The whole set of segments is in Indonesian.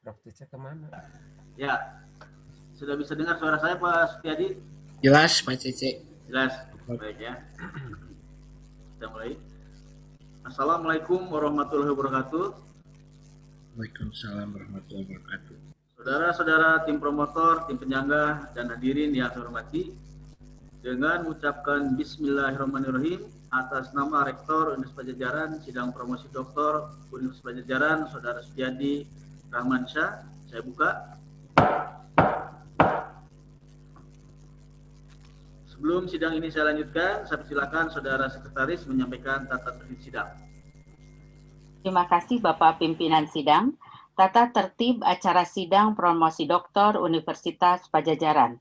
Prof. Cece kemana? Ya, sudah bisa dengar suara saya Pak Setiadi? Jelas Pak Cece. Jelas, baik ya. Kita mulai. Assalamualaikum warahmatullahi wabarakatuh. Waalaikumsalam warahmatullahi wabarakatuh. Saudara-saudara tim promotor, tim penyangga, dan hadirin yang saya hormati, dengan mengucapkan Bismillahirrahmanirrahim atas nama Rektor Universitas Pajajaran, sidang promosi Doktor Universitas Pajajaran, Saudara Setiadi Rahmansyah, saya buka. Sebelum sidang ini saya lanjutkan, saya persilakan Saudara Sekretaris menyampaikan tata tertib sidang. Terima kasih Bapak Pimpinan Sidang. Tata tertib acara sidang promosi Doktor Universitas Pajajaran.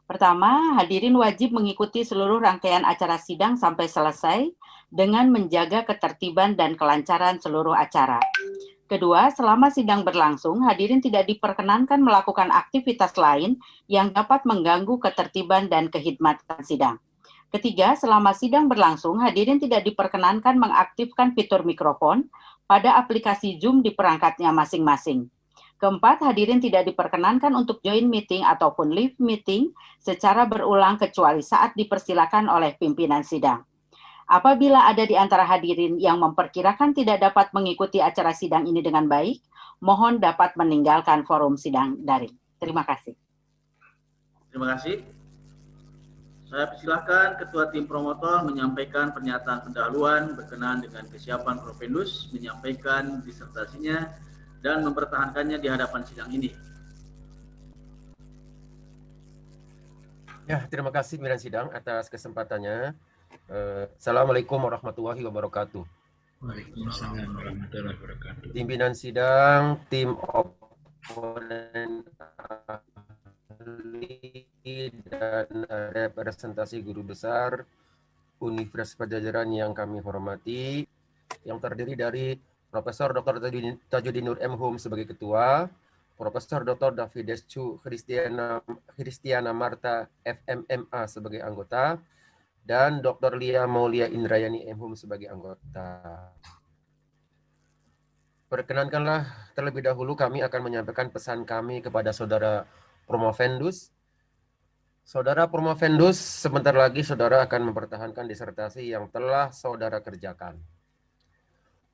Pertama, hadirin wajib mengikuti seluruh rangkaian acara sidang sampai selesai dengan menjaga ketertiban dan kelancaran seluruh acara. Kedua, selama sidang berlangsung, hadirin tidak diperkenankan melakukan aktivitas lain yang dapat mengganggu ketertiban dan kehidmatan sidang. Ketiga, selama sidang berlangsung, hadirin tidak diperkenankan mengaktifkan fitur mikrofon pada aplikasi Zoom di perangkatnya masing-masing. Keempat, hadirin tidak diperkenankan untuk join meeting ataupun leave meeting secara berulang kecuali saat dipersilakan oleh pimpinan sidang. Apabila ada di antara hadirin yang memperkirakan tidak dapat mengikuti acara sidang ini dengan baik, mohon dapat meninggalkan forum sidang daring. Terima kasih. Terima kasih. Saya persilahkan Ketua Tim Promotor menyampaikan pernyataan pendahuluan berkenaan dengan kesiapan Profendus menyampaikan disertasinya dan mempertahankannya di hadapan sidang ini. Ya, terima kasih pimpinan sidang atas kesempatannya. Assalamualaikum warahmatullahi wabarakatuh. Waalaikumsalam warahmatullahi wabarakatuh. Pimpinan sidang, tim oponen dan representasi guru besar Universitas Pajajaran yang kami hormati, yang terdiri dari Profesor Dr. Tajudin Nur M. Hum sebagai ketua, Profesor Dr. Davides Chu Christiana Marta FMMA sebagai anggota, dan Dr. Lia Maulia Indrayani M. Hum sebagai anggota. Perkenankanlah terlebih dahulu kami akan menyampaikan pesan kami kepada Saudara Promovendus. Saudara Promovendus, sebentar lagi Saudara akan mempertahankan disertasi yang telah Saudara kerjakan.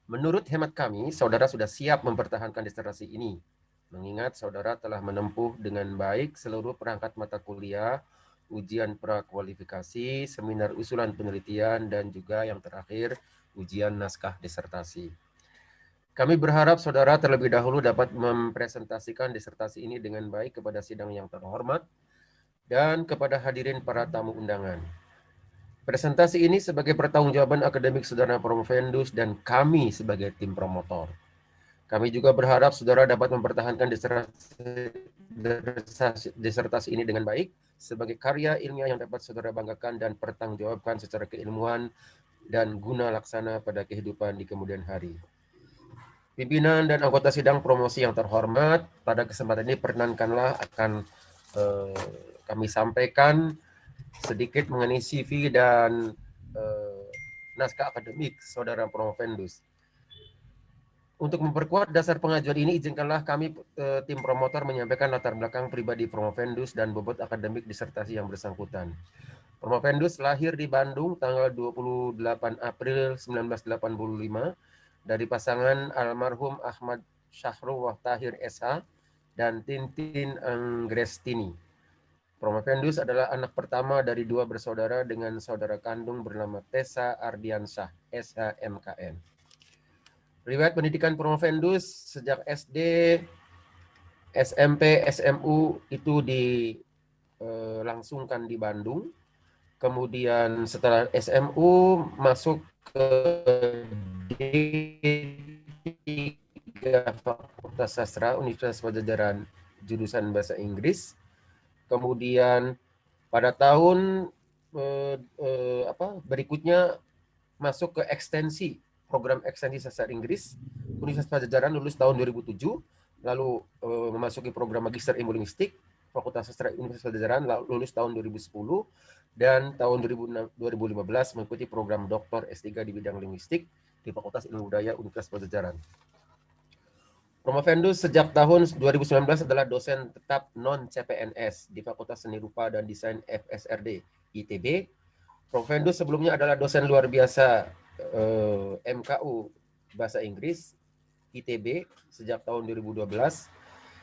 Menurut hemat kami, Saudara sudah siap mempertahankan disertasi ini, mengingat Saudara telah menempuh dengan baik seluruh perangkat mata kuliah, ujian prakualifikasi, seminar usulan penelitian, dan juga yang terakhir, ujian naskah disertasi. Kami berharap Saudara terlebih dahulu dapat mempresentasikan disertasi ini dengan baik kepada sidang yang terhormat, dan kepada hadirin para tamu undangan. Presentasi ini sebagai pertanggungjawaban akademik Saudara Promovendus dan kami sebagai tim promotor. Kami juga berharap Saudara dapat mempertahankan disertasi ini dengan baik sebagai karya ilmiah yang dapat Saudara banggakan dan pertanggungjawabkan secara keilmuan dan guna laksana pada kehidupan di kemudian hari. Pimpinan dan anggota sidang promosi yang terhormat, pada kesempatan ini perkenankanlah akan kami sampaikan sedikit mengenai CV dan naskah akademik Saudara Promovendus. Untuk memperkuat dasar pengajuan ini, izinkanlah kami tim promotor menyampaikan latar belakang pribadi Promovendus dan bobot akademik disertasi yang bersangkutan. Promovendus lahir di Bandung tanggal 28 April 1985 dari pasangan almarhum Ahmad Syahrul Wahtahir SH dan Tintin Anggrestini. Promovendus adalah anak pertama dari dua bersaudara dengan saudara kandung bernama Tessa Ardiansyah, SHMKN. Riwayat pendidikan Promovendus sejak SD, SMP, SMU itu dilangsungkan di Bandung. Kemudian setelah SMU masuk ke D3 Fakultas Sastra Universitas Pajajaran jurusan Bahasa Inggris. Kemudian pada tahun berikutnya masuk ke ekstensi, program ekstensi sastra Inggris Universitas Pajajaran, lulus tahun 2007, lalu memasuki program Magister Ilmu Linguistik Fakultas Sastra Universitas Pajajaran, lulus tahun 2010, dan tahun 2015 mengikuti program Doktor S3 di bidang linguistik di Fakultas Ilmu Budaya Universitas Pajajaran. Promovendus sejak tahun 2019 adalah dosen tetap non-CPNS di Fakultas Seni Rupa dan Desain FSRD ITB. Promovendus sebelumnya adalah dosen luar biasa MKU Bahasa Inggris ITB sejak tahun 2012.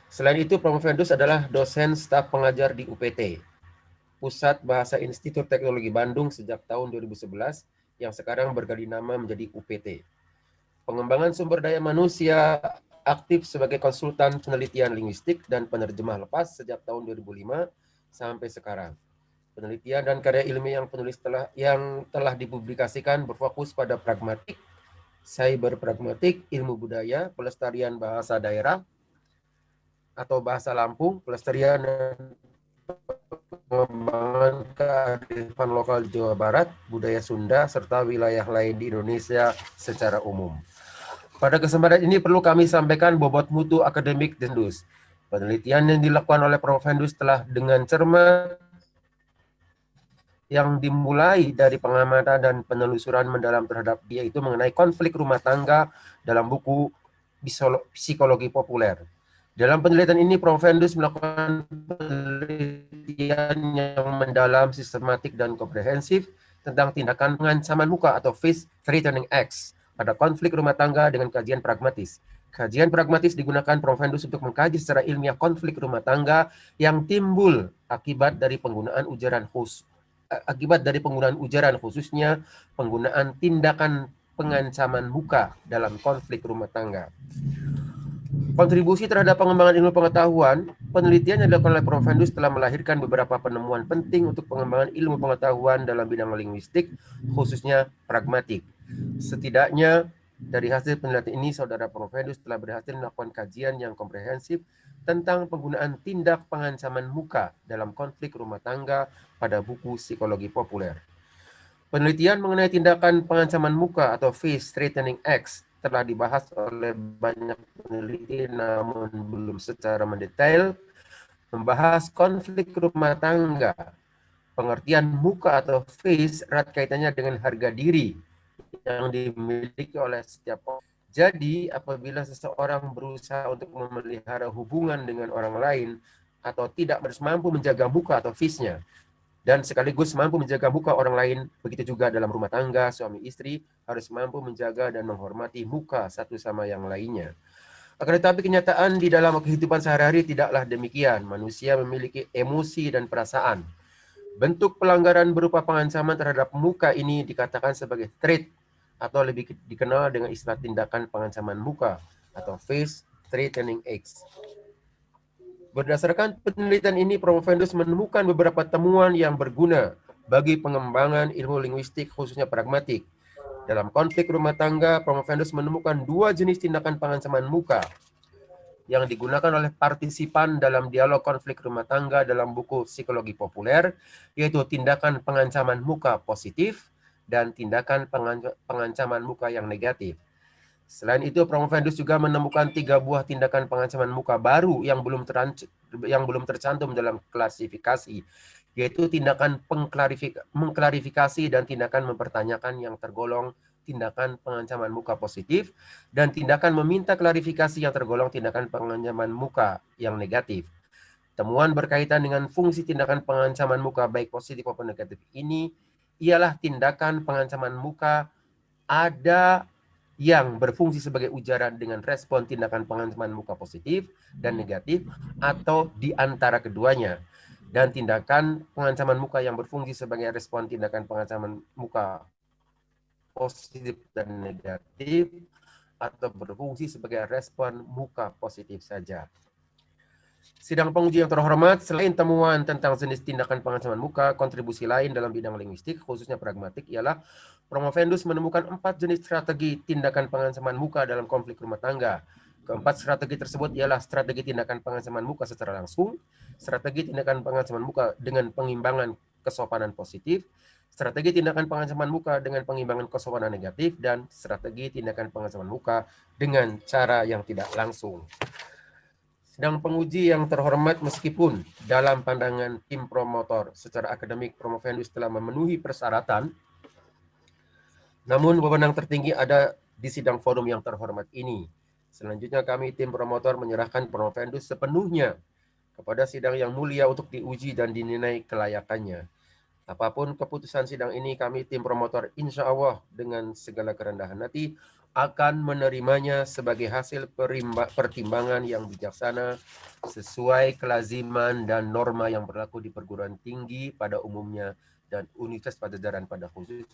Selain itu, Promovendus adalah dosen staf pengajar di UPT, Pusat Bahasa Institut Teknologi Bandung sejak tahun 2011, yang sekarang berganti nama menjadi UPT. Pengembangan sumber daya manusia, aktif sebagai konsultan penelitian linguistik dan penerjemah lepas sejak tahun 2005 sampai sekarang. Penelitian dan karya ilmiah yang telah dipublikasikan berfokus pada pragmatik, cyber pragmatik, ilmu budaya, pelestarian bahasa daerah atau bahasa Lampung, pelestarian dan pengembangan kearifan lokal Jawa Barat, budaya Sunda, serta wilayah lain di Indonesia secara umum. Pada kesempatan ini perlu kami sampaikan bobot mutu akademik Promovendus. Penelitian yang dilakukan oleh Promovendus telah dengan cermat yang dimulai dari pengamatan dan penelusuran mendalam terhadap dia itu mengenai konflik rumah tangga dalam buku Psikologi Populer. Dalam penelitian ini, Promovendus melakukan penelitian yang mendalam, sistematik, dan komprehensif tentang tindakan pengancaman muka atau face threatening acts pada konflik rumah tangga dengan kajian pragmatis. Kajian pragmatis digunakan Promovendus untuk mengkaji secara ilmiah konflik rumah tangga yang timbul akibat dari penggunaan ujaran khususnya penggunaan tindakan pengancaman muka dalam konflik rumah tangga. Kontribusi terhadap pengembangan ilmu pengetahuan, penelitian yang dilakukan oleh Promovendus telah melahirkan beberapa penemuan penting untuk pengembangan ilmu pengetahuan dalam bidang linguistik, khususnya pragmatik. Setidaknya dari hasil penelitian ini, Saudara Promovendus telah berhasil melakukan kajian yang komprehensif tentang penggunaan tindak pengancaman muka dalam konflik rumah tangga pada buku Psikologi Populer. Penelitian mengenai tindakan pengancaman muka atau face threatening acts telah dibahas oleh banyak peneliti, namun belum secara mendetail membahas konflik rumah tangga. Pengertian muka atau face erat kaitannya dengan harga diri yang dimiliki oleh setiap orang. Jadi, apabila seseorang berusaha untuk memelihara hubungan dengan orang lain atau tidak mampu menjaga muka atau face-nya, dan sekaligus mampu menjaga muka orang lain, begitu juga dalam rumah tangga, suami istri harus mampu menjaga dan menghormati muka satu sama yang lainnya. Akan tetapi kenyataan di dalam kehidupan sehari-hari tidaklah demikian. Manusia memiliki emosi dan perasaan. Bentuk pelanggaran berupa pengancaman terhadap muka ini dikatakan sebagai threat atau lebih dikenal dengan istilah tindakan pengancaman muka atau face threatening acts. Berdasarkan penelitian ini, Promovendus menemukan beberapa temuan yang berguna bagi pengembangan ilmu linguistik khususnya pragmatik. Dalam konflik rumah tangga, Promovendus menemukan dua jenis tindakan pengancaman muka yang digunakan oleh partisipan dalam dialog konflik rumah tangga dalam buku Psikologi Populer, yaitu tindakan pengancaman muka positif dan tindakan pengancaman muka yang negatif. Selain itu, Promovendus juga menemukan 3 buah tindakan pengancaman muka baru yang belum tercantum dalam klasifikasi, yaitu tindakan mengklarifikasi dan tindakan mempertanyakan yang tergolong tindakan pengancaman muka positif, dan tindakan meminta klarifikasi yang tergolong tindakan pengancaman muka yang negatif. Temuan berkaitan dengan fungsi tindakan pengancaman muka baik positif maupun negatif ini ialah tindakan pengancaman muka ada yang berfungsi sebagai ujaran dengan respon tindakan pengancaman muka positif dan negatif atau di antara keduanya, dan tindakan pengancaman muka yang berfungsi sebagai respon tindakan pengancaman muka positif dan negatif atau berfungsi sebagai respon muka positif saja. Sidang penguji yang terhormat, selain temuan tentang jenis tindakan pengancaman muka, kontribusi lain dalam bidang linguistik, khususnya pragmatik, ialah Promovendus menemukan 4 jenis strategi tindakan pengancaman muka dalam konflik rumah tangga. Keempat strategi tersebut ialah strategi tindakan pengancaman muka secara langsung, strategi tindakan pengancaman muka dengan pengimbangan kesopanan positif, strategi tindakan pengancaman muka dengan pengimbangan kesopanan negatif, dan strategi tindakan pengancaman muka dengan cara yang tidak langsung. Sidang penguji yang terhormat, meskipun dalam pandangan tim promotor secara akademik Promovendus telah memenuhi persyaratan, namun wewenang tertinggi ada di sidang forum yang terhormat ini. Selanjutnya kami tim promotor menyerahkan promovendus sepenuhnya kepada sidang yang mulia untuk diuji dan dinilai kelayakannya. Apapun keputusan sidang ini, kami tim promotor insya Allah dengan segala kerendahan hati akan menerimanya sebagai hasil pertimbangan yang bijaksana sesuai kelaziman dan norma yang berlaku di perguruan tinggi pada umumnya dan Universitas Padjadjaran pada khususnya.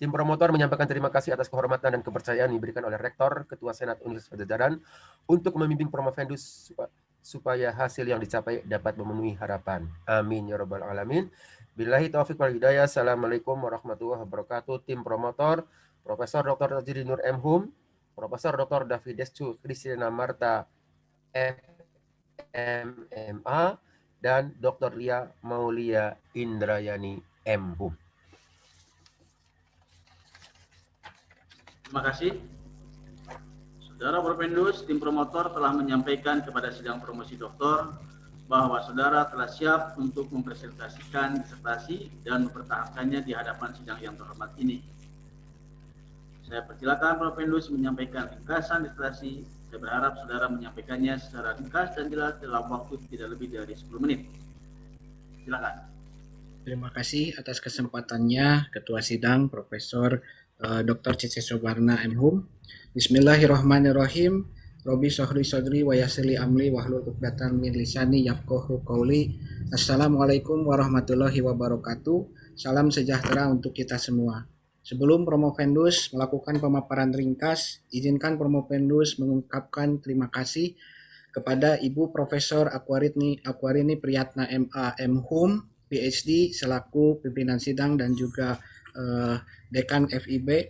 Tim promotor menyampaikan terima kasih atas kehormatan dan kepercayaan yang diberikan oleh Rektor, Ketua Senat Universitas Padjadjaran untuk membimbing promovendus supaya hasil yang dicapai dapat memenuhi harapan. Amin ya rabbal alamin. Billahi taufiq wal hidayah. Assalamualaikum warahmatullahi wabarakatuh. Tim promotor Profesor Dr. Tajudin Nur M.Hum, Profesor Dr. Davidescu Christina Marta FMMA, dan Dr. Lia Maulia Indrayani M.Hum. Terima kasih. Saudara Propendus, tim promotor telah menyampaikan kepada sidang promosi doktor bahwa saudara telah siap untuk mempresentasikan disertasi dan mempertahankannya di hadapan sidang yang terhormat ini. Saya persilakan Propendus menyampaikan ringkasan disertasi. Saya berharap saudara menyampaikannya secara ringkas dan jelas dalam waktu tidak lebih dari 10 menit. Silakan. Terima kasih atas kesempatannya Ketua Sidang Profesor Dr. Cece Sobarna M.Hum. Bismillahirrahmanirrahim. Robi sohri sodri wa yasili amli wahlul uqdatan min lisani yafqahu qauli. Assalamualaikum warahmatullahi wabarakatuh. Salam sejahtera untuk kita semua. Sebelum Promovendus melakukan pemaparan ringkas, izinkan Promovendus mengungkapkan terima kasih kepada Ibu Profesor Aquarini Priyatna MA M.Hum, PhD selaku pimpinan sidang dan juga Dekan FIB,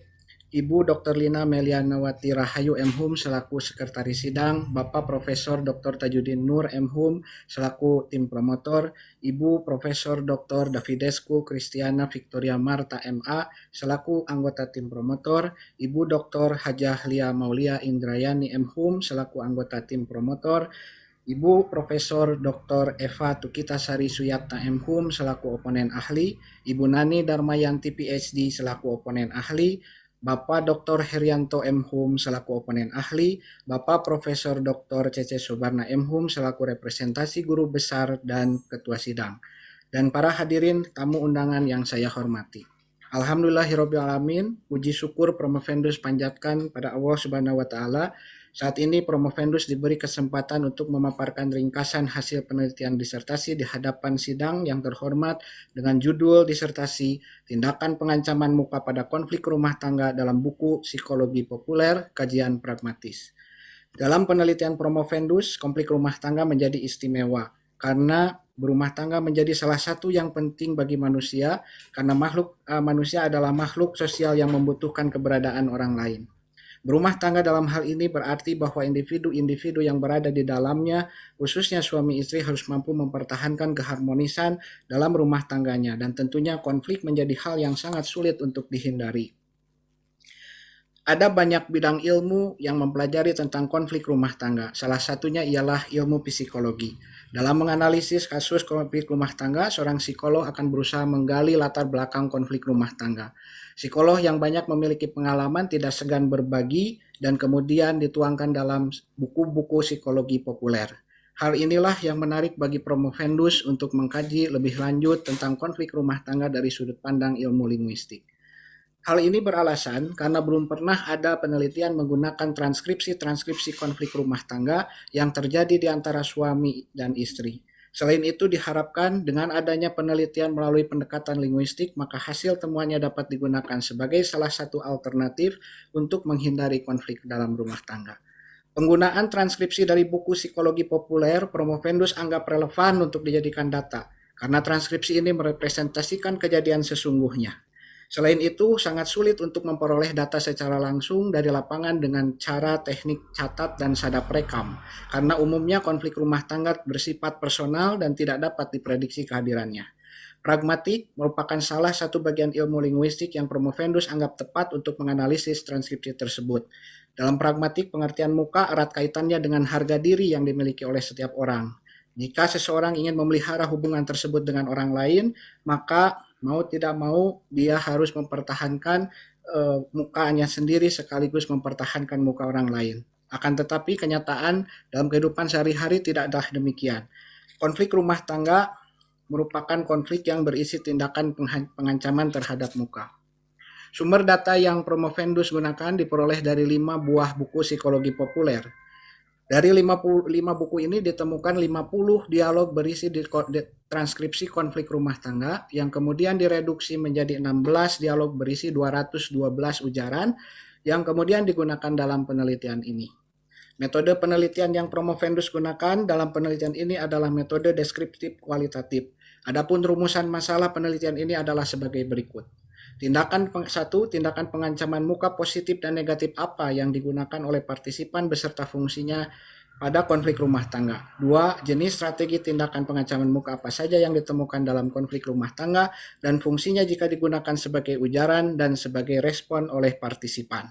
Ibu Dr. Lina Melianawati Rahayu M.Hum selaku Sekretaris Sidang, Bapak Profesor Dr. Tajudin Nur M.Hum selaku tim promotor, Ibu Profesor Dr. Davidescu Christiana Victoria Marta MA selaku anggota tim promotor, Ibu Dr. Hajah Lia Maulia Indrayani M.Hum selaku anggota tim promotor, Ibu Profesor Dr. Eva Tukitasari Suyatna M.Hum selaku oponen ahli, Ibu Nani Darmayanti PhD selaku oponen ahli, Bapak Dr. Herianto M.Hum selaku oponen ahli, Bapak Profesor Dr. Cece Sobarna M.Hum selaku representasi guru besar dan ketua sidang, dan para hadirin tamu undangan yang saya hormati. Alhamdulillahirrabbilalamin, puji syukur Promovendus panjatkan pada Allah Subhanahu wa Ta'ala. Saat ini Promovendus diberi kesempatan untuk memaparkan ringkasan hasil penelitian disertasi di hadapan sidang yang terhormat dengan judul disertasi Tindakan Pengancaman Muka pada Konflik Rumah Tangga dalam buku Psikologi Populer, Kajian Pragmatis. Dalam penelitian Promovendus, konflik rumah tangga menjadi istimewa karena berumah tangga menjadi salah satu yang penting bagi manusia karena manusia adalah makhluk sosial yang membutuhkan keberadaan orang lain. Berumah tangga dalam hal ini berarti bahwa individu-individu yang berada di dalamnya, khususnya suami istri, harus mampu mempertahankan keharmonisan dalam rumah tangganya, dan tentunya konflik menjadi hal yang sangat sulit untuk dihindari. Ada banyak bidang ilmu yang mempelajari tentang konflik rumah tangga. Salah satunya ialah ilmu psikologi. Dalam menganalisis kasus konflik rumah tangga, seorang psikolog akan berusaha menggali latar belakang konflik rumah tangga. Psikolog yang banyak memiliki pengalaman tidak segan berbagi dan kemudian dituangkan dalam buku-buku psikologi populer. Hal inilah yang menarik bagi Promovendus untuk mengkaji lebih lanjut tentang konflik rumah tangga dari sudut pandang ilmu linguistik. Hal ini beralasan karena belum pernah ada penelitian menggunakan transkripsi konflik rumah tangga yang terjadi di antara suami dan istri. Selain itu, diharapkan dengan adanya penelitian melalui pendekatan linguistik, maka hasil temuannya dapat digunakan sebagai salah satu alternatif untuk menghindari konflik dalam rumah tangga. Penggunaan transkripsi dari buku psikologi populer, Promovendus anggap relevan untuk dijadikan data, karena transkripsi ini merepresentasikan kejadian sesungguhnya. Selain itu, sangat sulit untuk memperoleh data secara langsung dari lapangan dengan cara teknik catat dan sadap rekam, karena umumnya konflik rumah tangga bersifat personal dan tidak dapat diprediksi kehadirannya. Pragmatik merupakan salah satu bagian ilmu linguistik yang Promovendus anggap tepat untuk menganalisis transkripsi tersebut. Dalam pragmatik, pengertian muka erat kaitannya dengan harga diri yang dimiliki oleh setiap orang. Jika seseorang ingin memelihara hubungan tersebut dengan orang lain, maka mau tidak mau dia harus mempertahankan mukanya sendiri sekaligus mempertahankan muka orang lain. Akan tetapi kenyataan dalam kehidupan sehari-hari tidaklah demikian. Konflik rumah tangga merupakan konflik yang berisi tindakan pengancaman terhadap muka. Sumber data yang Promovendus gunakan diperoleh dari 5 buah buku psikologi populer. Dari 55 buku ini ditemukan 50 dialog berisi transkripsi konflik rumah tangga yang kemudian direduksi menjadi 16 dialog berisi 212 ujaran yang kemudian digunakan dalam penelitian ini. Metode penelitian yang Promovendus gunakan dalam penelitian ini adalah metode deskriptif kualitatif. Adapun rumusan masalah penelitian ini adalah sebagai berikut. Tindakan pengancaman muka positif dan negatif apa yang digunakan oleh partisipan beserta fungsinya pada konflik rumah tangga. 2. Jenis strategi tindakan pengancaman muka apa saja yang ditemukan dalam konflik rumah tangga dan fungsinya jika digunakan sebagai ujaran dan sebagai respon oleh partisipan.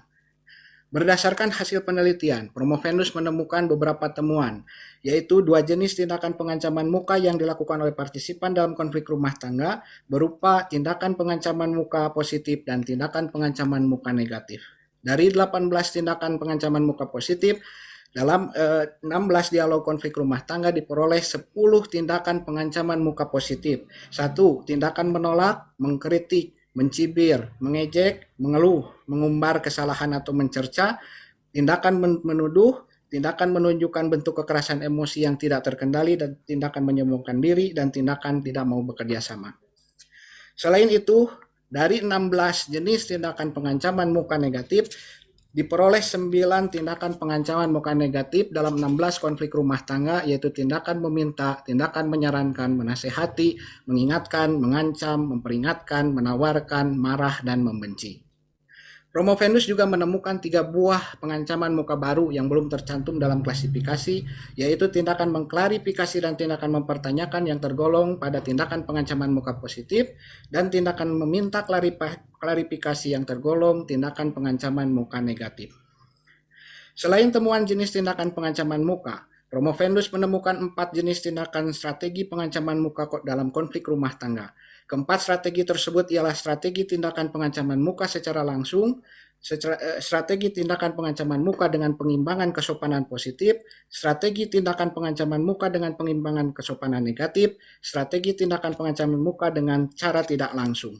Berdasarkan hasil penelitian, Promovendus menemukan beberapa temuan, yaitu 2 jenis tindakan pengancaman muka yang dilakukan oleh partisipan dalam konflik rumah tangga, berupa tindakan pengancaman muka positif dan tindakan pengancaman muka negatif. Dari 18 tindakan pengancaman muka positif, dalam 16 dialog konflik rumah tangga diperoleh 10 tindakan pengancaman muka positif. 1. Tindakan menolak, mengkritik, mencibir, mengejek, mengeluh, mengumbar kesalahan atau mencerca, tindakan menuduh, tindakan menunjukkan bentuk kekerasan emosi yang tidak terkendali, dan tindakan menyombongkan diri, dan tindakan tidak mau bekerja sama. Selain itu, dari 16 jenis tindakan pengancaman muka negatif, diperoleh 9 tindakan pengancaman muka negatif dalam 16 konflik rumah tangga, yaitu tindakan meminta, tindakan menyarankan, menasehati, mengingatkan, mengancam, memperingatkan, menawarkan, marah, dan membenci. Promovendus juga menemukan 3 buah pengancaman muka baru yang belum tercantum dalam klasifikasi, yaitu tindakan mengklarifikasi dan tindakan mempertanyakan yang tergolong pada tindakan pengancaman muka positif, dan tindakan meminta klarifikasi yang tergolong tindakan pengancaman muka negatif. Selain temuan jenis tindakan pengancaman muka, Promovendus menemukan 4 jenis tindakan strategi pengancaman muka dalam konflik rumah tangga. Keempat strategi tersebut ialah strategi tindakan pengancaman muka secara langsung, strategi tindakan pengancaman muka dengan pengimbangan kesopanan positif, strategi tindakan pengancaman muka dengan pengimbangan kesopanan negatif, strategi tindakan pengancaman muka dengan cara tidak langsung.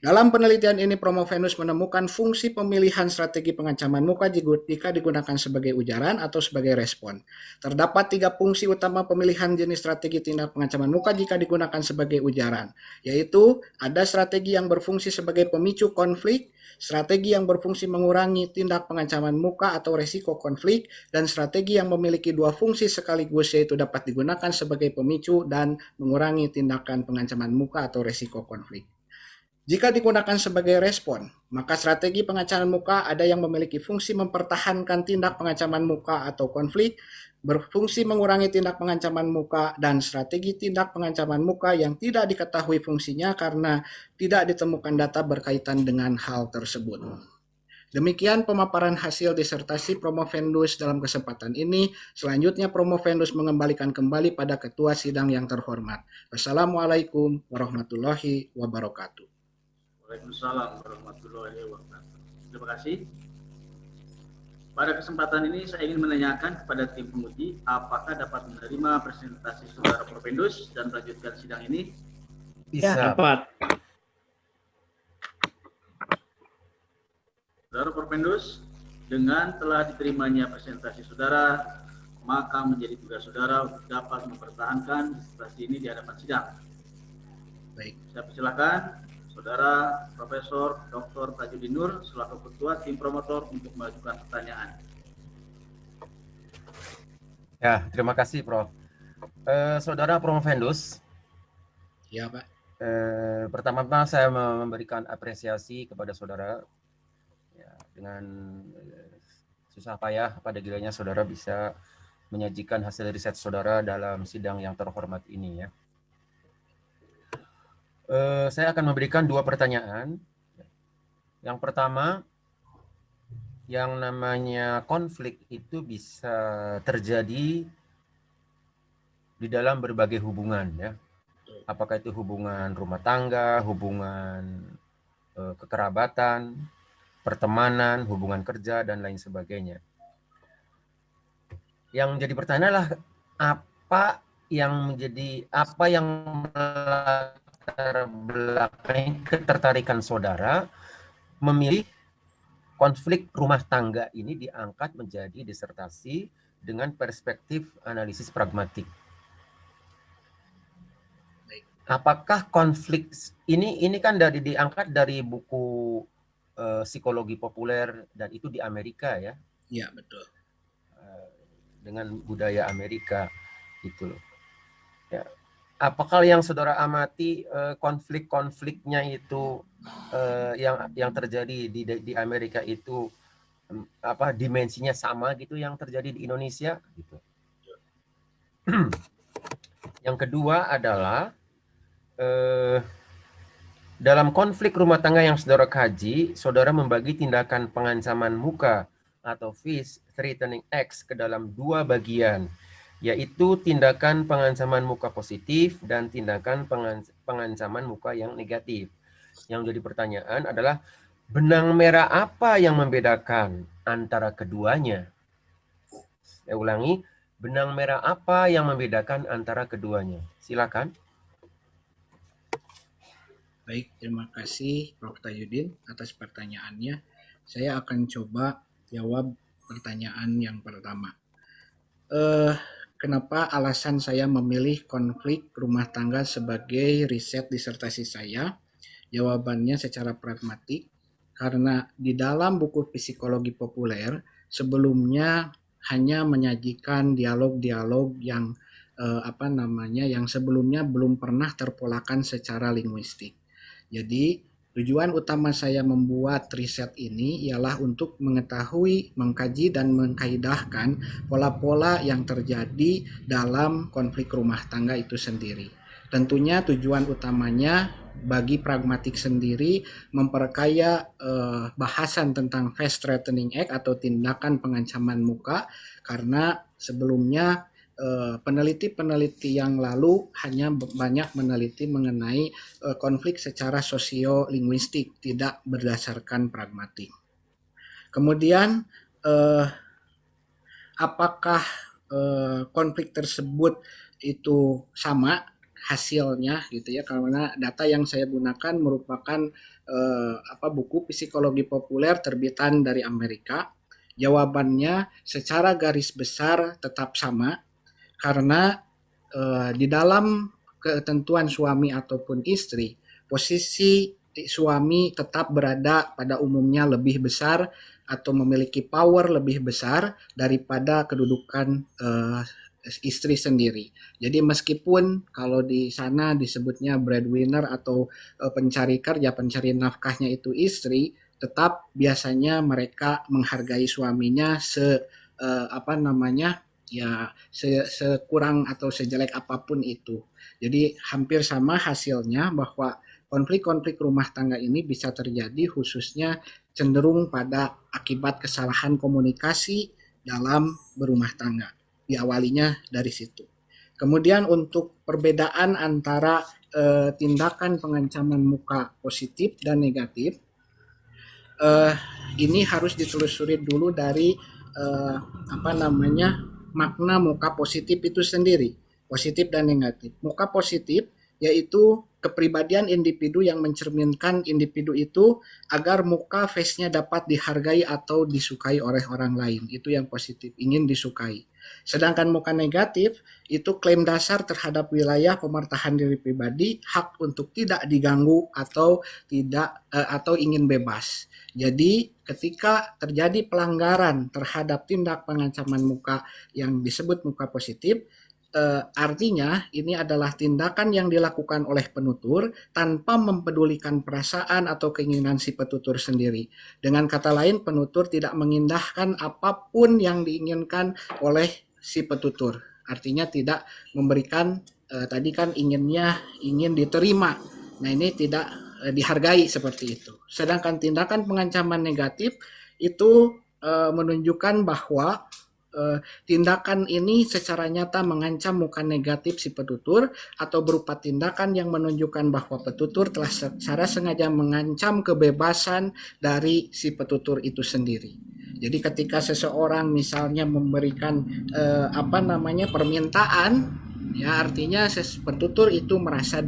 Dalam penelitian ini, Promovendus menemukan fungsi pemilihan strategi pengancaman muka jika digunakan sebagai ujaran atau sebagai respon. Terdapat 3 fungsi utama pemilihan jenis strategi tindak pengancaman muka jika digunakan sebagai ujaran, yaitu ada strategi yang berfungsi sebagai pemicu konflik, strategi yang berfungsi mengurangi tindak pengancaman muka atau resiko konflik, dan strategi yang memiliki 2 fungsi sekaligus, yaitu dapat digunakan sebagai pemicu dan mengurangi tindakan pengancaman muka atau resiko konflik. Jika digunakan sebagai respon, maka strategi pengancaman muka ada yang memiliki fungsi mempertahankan tindak pengancaman muka atau konflik, berfungsi mengurangi tindak pengancaman muka, dan strategi tindak pengancaman muka yang tidak diketahui fungsinya karena tidak ditemukan data berkaitan dengan hal tersebut. Demikian pemaparan hasil disertasi Promovendus dalam kesempatan ini. Selanjutnya Promovendus mengembalikan kembali pada ketua sidang yang terhormat. Wassalamualaikum warahmatullahi wabarakatuh. Waalaikumsalam warahmatullahi wabarakatuh. Terima kasih. Pada kesempatan ini saya ingin menanyakan kepada tim penguji apakah dapat menerima presentasi saudara Promovendus dan melanjutkan sidang ini? Bisa. Dapat. Saudara Promovendus, dengan telah diterimanya presentasi saudara, maka menjadi tugas saudara untuk dapat mempertahankan disertasi ini di hadapan sidang. Baik. Saya persilakan Saudara Profesor Dr. Tajudin Nur selaku Ketua Tim Promotor untuk mengajukan pertanyaan. Ya, terima kasih, Prof. Saudara Promovendus. Ya, Pak. Pertama-tama saya memberikan apresiasi kepada saudara. Ya, dengan susah payah pada gilanya saudara bisa menyajikan hasil riset saudara dalam sidang yang terhormat ini, ya. Saya akan memberikan 2 pertanyaan. Yang pertama, yang namanya konflik itu bisa terjadi di dalam berbagai hubungan, ya. Apakah itu hubungan rumah tangga, hubungan kekerabatan, pertemanan, hubungan kerja, dan lain sebagainya. Yang jadi pertanyaan adalah apa yang melatar belakangi ketertarikan saudara memilih konflik rumah tangga ini diangkat menjadi disertasi dengan perspektif analisis pragmatik. Apakah konflik ini kan diangkat dari buku psikologi populer, dan itu di Amerika ya? Iya, betul. Dengan budaya Amerika gitu loh. Ya. Apakah yang saudara amati konflik-konfliknya itu yang terjadi di Amerika itu dimensinya sama gitu yang terjadi di Indonesia gitu. Yang kedua adalah dalam konflik rumah tangga yang saudara kaji, saudara membagi tindakan pengancaman muka atau face threatening acts ke dalam dua bagian, yaitu tindakan pengancaman muka positif dan tindakan pengancaman muka yang negatif. Yang jadi pertanyaan adalah benang merah apa yang membedakan antara keduanya? Saya ulangi, benang merah apa yang membedakan antara keduanya? Silakan. Baik, terima kasih Prof. Tayudin atas pertanyaannya. Saya akan coba jawab pertanyaan yang pertama. Kenapa alasan saya memilih konflik rumah tangga sebagai riset disertasi saya? Jawabannya secara pragmatik, karena di dalam buku psikologi populer sebelumnya hanya menyajikan dialog-dialog yang yang sebelumnya belum pernah terpolakan secara linguistik. Jadi tujuan utama saya membuat riset ini ialah untuk mengetahui, mengkaji, dan mengkaidahkan pola-pola yang terjadi dalam konflik rumah tangga itu sendiri. Tentunya tujuan utamanya bagi pragmatik sendiri memperkaya bahasan tentang face threatening act atau tindakan pengancaman muka, karena sebelumnya peneliti-peneliti yang lalu hanya banyak meneliti mengenai konflik secara sosiolinguistik, tidak berdasarkan pragmatik. Kemudian apakah konflik tersebut itu sama hasilnya gitu ya, karena data yang saya gunakan merupakan buku psikologi populer terbitan dari Amerika. Jawabannya secara garis besar tetap sama, karena di dalam ketentuan suami ataupun istri, posisi suami tetap berada pada umumnya lebih besar atau memiliki power lebih besar daripada kedudukan istri sendiri. Jadi meskipun kalau di sana disebutnya breadwinner atau pencari kerja, pencari nafkahnya itu istri, tetap biasanya mereka menghargai suaminya sekurang atau sejelek apapun itu. Jadi hampir sama hasilnya, bahwa konflik-konflik rumah tangga ini bisa terjadi khususnya cenderung pada akibat kesalahan komunikasi dalam berumah tangga. Diawalinya dari situ. Kemudian untuk perbedaan antara tindakan pengancaman muka positif dan negatif, ini harus ditelusuri dulu dari makna muka positif itu sendiri, positif dan negatif. Muka positif yaitu kepribadian individu yang mencerminkan individu itu agar muka face-nya dapat dihargai atau disukai oleh orang lain. Itu yang positif, ingin disukai. Sedangkan muka negatif itu klaim dasar terhadap wilayah pemertahan diri pribadi, hak untuk tidak diganggu atau ingin bebas. Jadi ketika terjadi pelanggaran terhadap tindak pengancaman muka yang disebut muka positif, artinya ini adalah tindakan yang dilakukan oleh penutur tanpa mempedulikan perasaan atau keinginan si petutur sendiri. Dengan kata lain, penutur tidak mengindahkan apapun yang diinginkan oleh si petutur. Artinya tidak memberikan, tadi kan ingin diterima. Nah, ini tidak dihargai seperti itu. Sedangkan tindakan pengancaman negatif itu menunjukkan bahwa tindakan ini secara nyata mengancam muka negatif si petutur atau berupa tindakan yang menunjukkan bahwa petutur telah secara sengaja mengancam kebebasan dari si petutur itu sendiri. Jadi ketika seseorang misalnya memberikan permintaan, ya artinya petutur itu merasa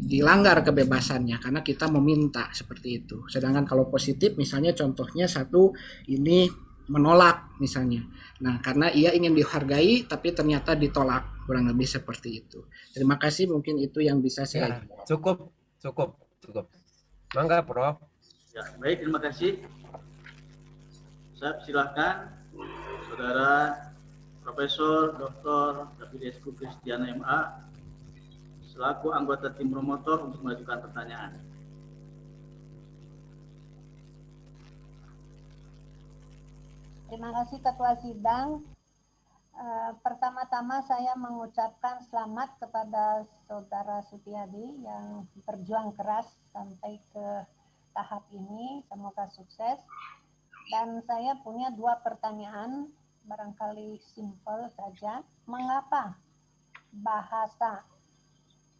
dilanggar kebebasannya karena kita meminta seperti itu. Sedangkan kalau positif misalnya contohnya satu ini menolak misalnya. Nah, karena ia ingin dihargai tapi ternyata ditolak, kurang lebih seperti itu. Terima kasih, mungkin itu yang bisa saya cukup. Mangga, Prof. Ya, baik, terima kasih. Saya silakan Saudara Profesor Dr. David Esku Kristiana MA selaku anggota tim promotor untuk mengajukan pertanyaan. Terima kasih Ketua Sidang. Pertama-tama saya mengucapkan selamat kepada Saudara Sutiadi yang berjuang keras sampai ke tahap ini. Semoga sukses. Dan saya punya 2 pertanyaan, barangkali simpel saja. Mengapa bahasa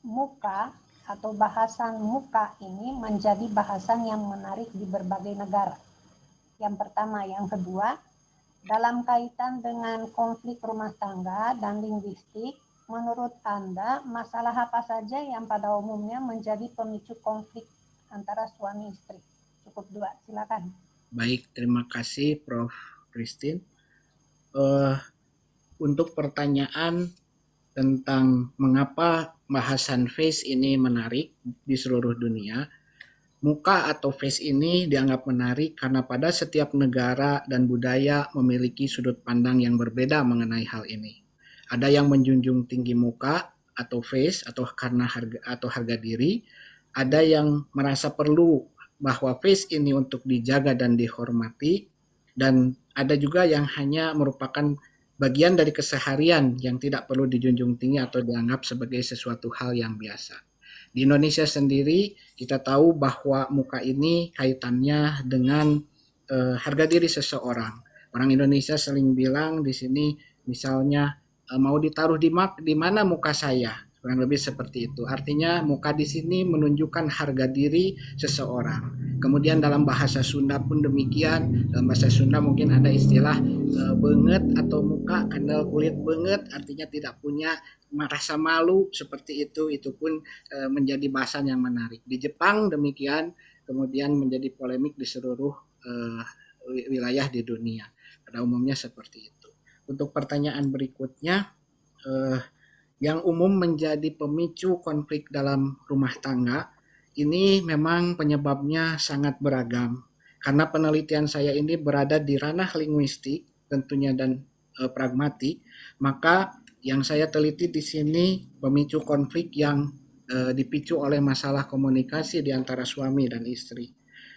muka atau bahasan muka ini menjadi bahasan yang menarik di berbagai negara? Yang pertama. Yang kedua, dalam kaitan dengan konflik rumah tangga dan linguistik, menurut Anda masalah apa saja yang pada umumnya menjadi pemicu konflik antara suami istri? Cukup 2, silakan. Baik, terima kasih Prof. Christine. Untuk pertanyaan tentang mengapa bahasan face ini menarik di seluruh dunia, muka atau face ini dianggap menarik karena pada setiap negara dan budaya memiliki sudut pandang yang berbeda mengenai hal ini. Ada yang menjunjung tinggi muka atau face atau karena harga diri, ada yang merasa perlu bahwa face ini untuk dijaga dan dihormati, dan ada juga yang hanya merupakan bagian dari keseharian yang tidak perlu dijunjung tinggi atau dianggap sebagai sesuatu hal yang biasa. Di Indonesia sendiri kita tahu bahwa muka ini kaitannya dengan harga diri seseorang. Orang Indonesia sering bilang di sini misalnya mau ditaruh di mana muka saya, kurang lebih seperti itu. Artinya muka di sini menunjukkan harga diri seseorang. Kemudian dalam bahasa Sunda pun demikian. Dalam bahasa Sunda mungkin ada istilah benget atau muka kandel kulit benget, artinya tidak punya merasa malu seperti itu. Itu pun menjadi bahasan yang menarik. Di Jepang demikian, kemudian menjadi polemik di seluruh wilayah di dunia. Pada umumnya seperti itu. Untuk pertanyaan berikutnya, yang umum menjadi pemicu konflik dalam rumah tangga, ini memang penyebabnya sangat beragam. Karena penelitian saya ini berada di ranah linguistik tentunya dan pragmatik, maka yang saya teliti di sini pemicu konflik yang dipicu oleh masalah komunikasi di antara suami dan istri.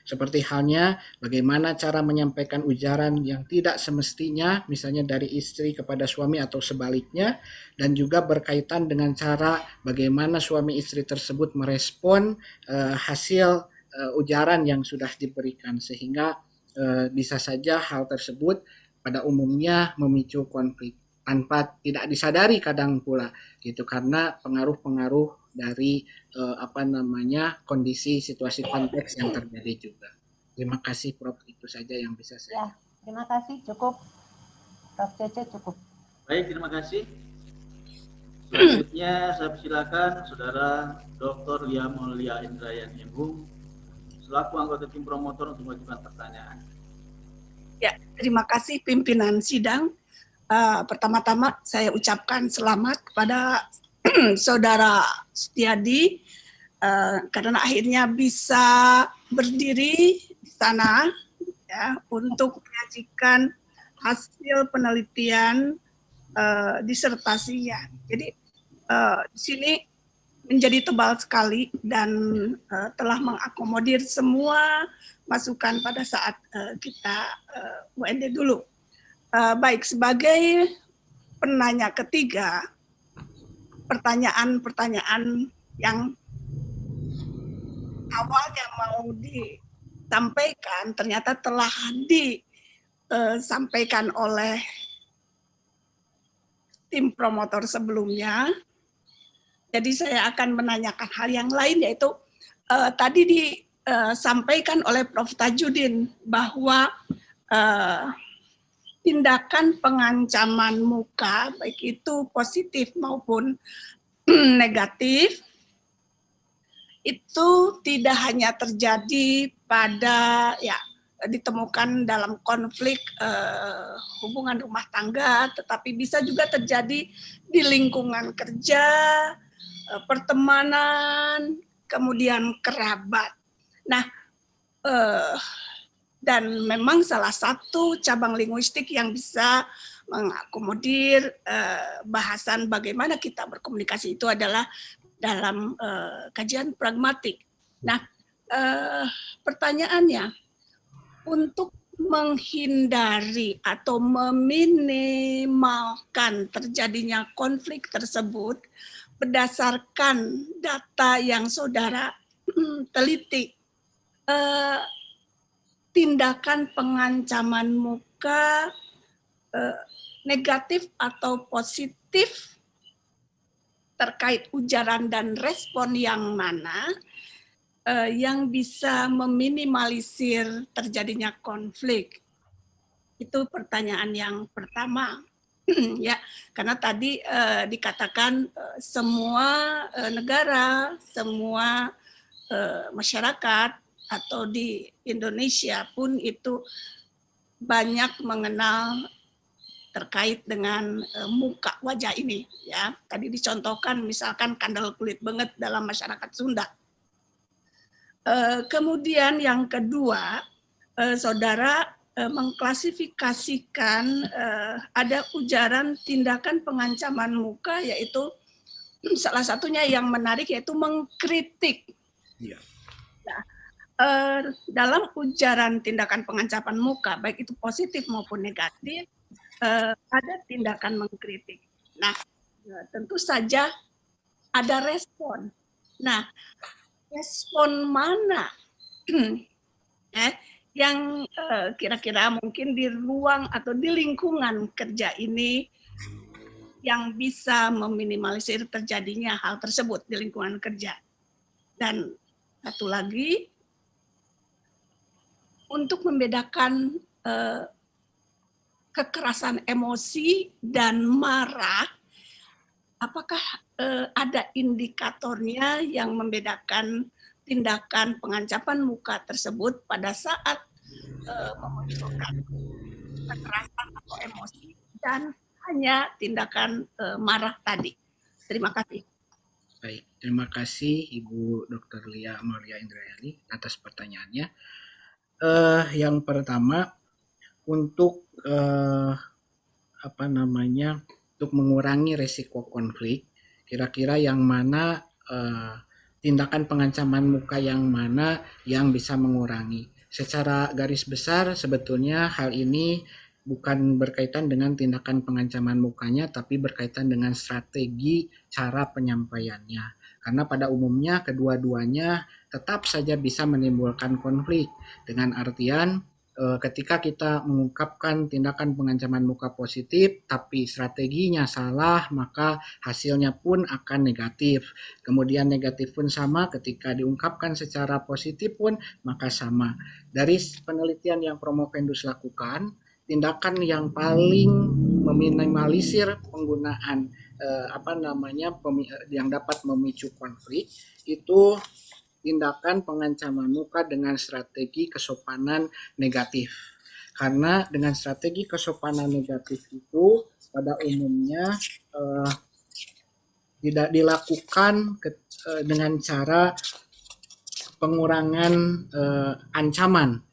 Seperti halnya bagaimana cara menyampaikan ujaran yang tidak semestinya, misalnya dari istri kepada suami atau sebaliknya, dan juga berkaitan dengan cara bagaimana suami istri tersebut merespon hasil ujaran yang sudah diberikan, sehingga bisa saja hal tersebut pada umumnya memicu konflik tanpa tidak disadari kadang pula gitu, karena pengaruh-pengaruh dari kondisi situasi konteks yang terjadi juga. Terima kasih Prof, itu saja yang bisa saya. Ya, terima kasih, cukup. Prof Cece cukup. Baik, terima kasih. Selanjutnya saya persilakan Saudara Dr. Lia Mulia Indrayani MHum selaku anggota tim promotor untuk mengajukan pertanyaan. Ya, terima kasih pimpinan sidang. Pertama-tama saya ucapkan selamat kepada Saudara Sutiadi karena akhirnya bisa berdiri di sana ya, untuk menyajikan hasil penelitian disertasinya. Jadi di sini menjadi tebal sekali dan telah mengakomodir semua masukan pada saat kita UND dulu. Baik, sebagai penanya ketiga, pertanyaan-pertanyaan yang awalnya mau disampaikan ternyata telah disampaikan oleh tim promotor sebelumnya. Jadi saya akan menanyakan hal yang lain, yaitu tadi disampaikan oleh Prof. Tajudin bahwa tindakan pengancaman muka, baik itu positif maupun negatif, itu tidak hanya terjadi pada ditemukan dalam konflik hubungan rumah tangga, tetapi bisa juga terjadi di lingkungan kerja, pertemanan, kemudian kerabat. Nah, dan memang salah satu cabang linguistik yang bisa mengakomodir bahasan bagaimana kita berkomunikasi itu adalah dalam kajian pragmatik. Nah, pertanyaannya, untuk menghindari atau meminimalkan terjadinya konflik tersebut berdasarkan data yang saudara teliti, tindakan pengancaman muka negatif atau positif terkait ujaran dan respon yang mana yang bisa meminimalisir terjadinya konflik? Itu pertanyaan yang pertama. Ya, karena tadi dikatakan semua negara, semua masyarakat atau di Indonesia pun itu banyak mengenal terkait dengan muka wajah ini, ya. Tadi dicontohkan misalkan kandel kulit benget dalam masyarakat Sunda. Kemudian yang kedua, saudara mengklasifikasikan ada ujaran tindakan pengancaman muka, yaitu salah satunya yang menarik yaitu mengkritik. Iya. Nah, dalam ujaran tindakan pengancaman muka, baik itu positif maupun negatif, ada tindakan mengkritik. Nah, tentu saja ada respon. Nah, respon mana yang kira-kira mungkin di ruang atau di lingkungan kerja ini yang bisa meminimalisir terjadinya hal tersebut di lingkungan kerja. Dan satu lagi, untuk membedakan kekerasan emosi dan marah, apakah ada indikatornya yang membedakan tindakan pengancaman muka tersebut pada saat memunculkan kekerasan atau emosi dan hanya tindakan marah tadi? Terima kasih. Baik, terima kasih Ibu Dr. Lia Amalia Indrayani atas pertanyaannya. Yang pertama, untuk untuk mengurangi risiko konflik, kira-kira yang mana tindakan pengancaman muka yang mana yang bisa mengurangi. Secara garis besar sebetulnya hal ini bukan berkaitan dengan tindakan pengancaman mukanya, tapi berkaitan dengan strategi cara penyampaiannya. Karena pada umumnya kedua-duanya tetap saja bisa menimbulkan konflik. Dengan artian ketika kita mengungkapkan tindakan pengancaman muka positif, tapi strateginya salah, maka hasilnya pun akan negatif. Kemudian negatif pun sama ketika diungkapkan secara positif pun, maka sama. Dari penelitian yang Promovendus lakukan, tindakan yang paling meminimalisir penggunaan yang dapat memicu konflik itu tindakan pengancaman muka dengan strategi kesopanan negatif. Karena dengan strategi kesopanan negatif itu pada umumnya tidak dilakukan dengan cara pengurangan ancaman.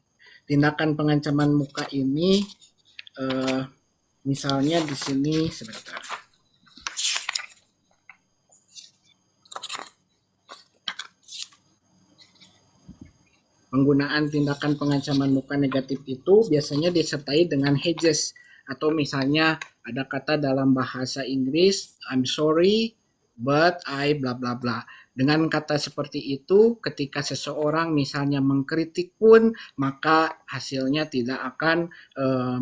Tindakan pengancaman muka ini misalnya di sini sebentar. Penggunaan tindakan pengancaman muka negatif itu biasanya disertai dengan hedges, atau misalnya ada kata dalam bahasa Inggris I'm sorry but I bla bla bla. Dengan kata seperti itu, ketika seseorang misalnya mengkritik pun, maka hasilnya tidak akan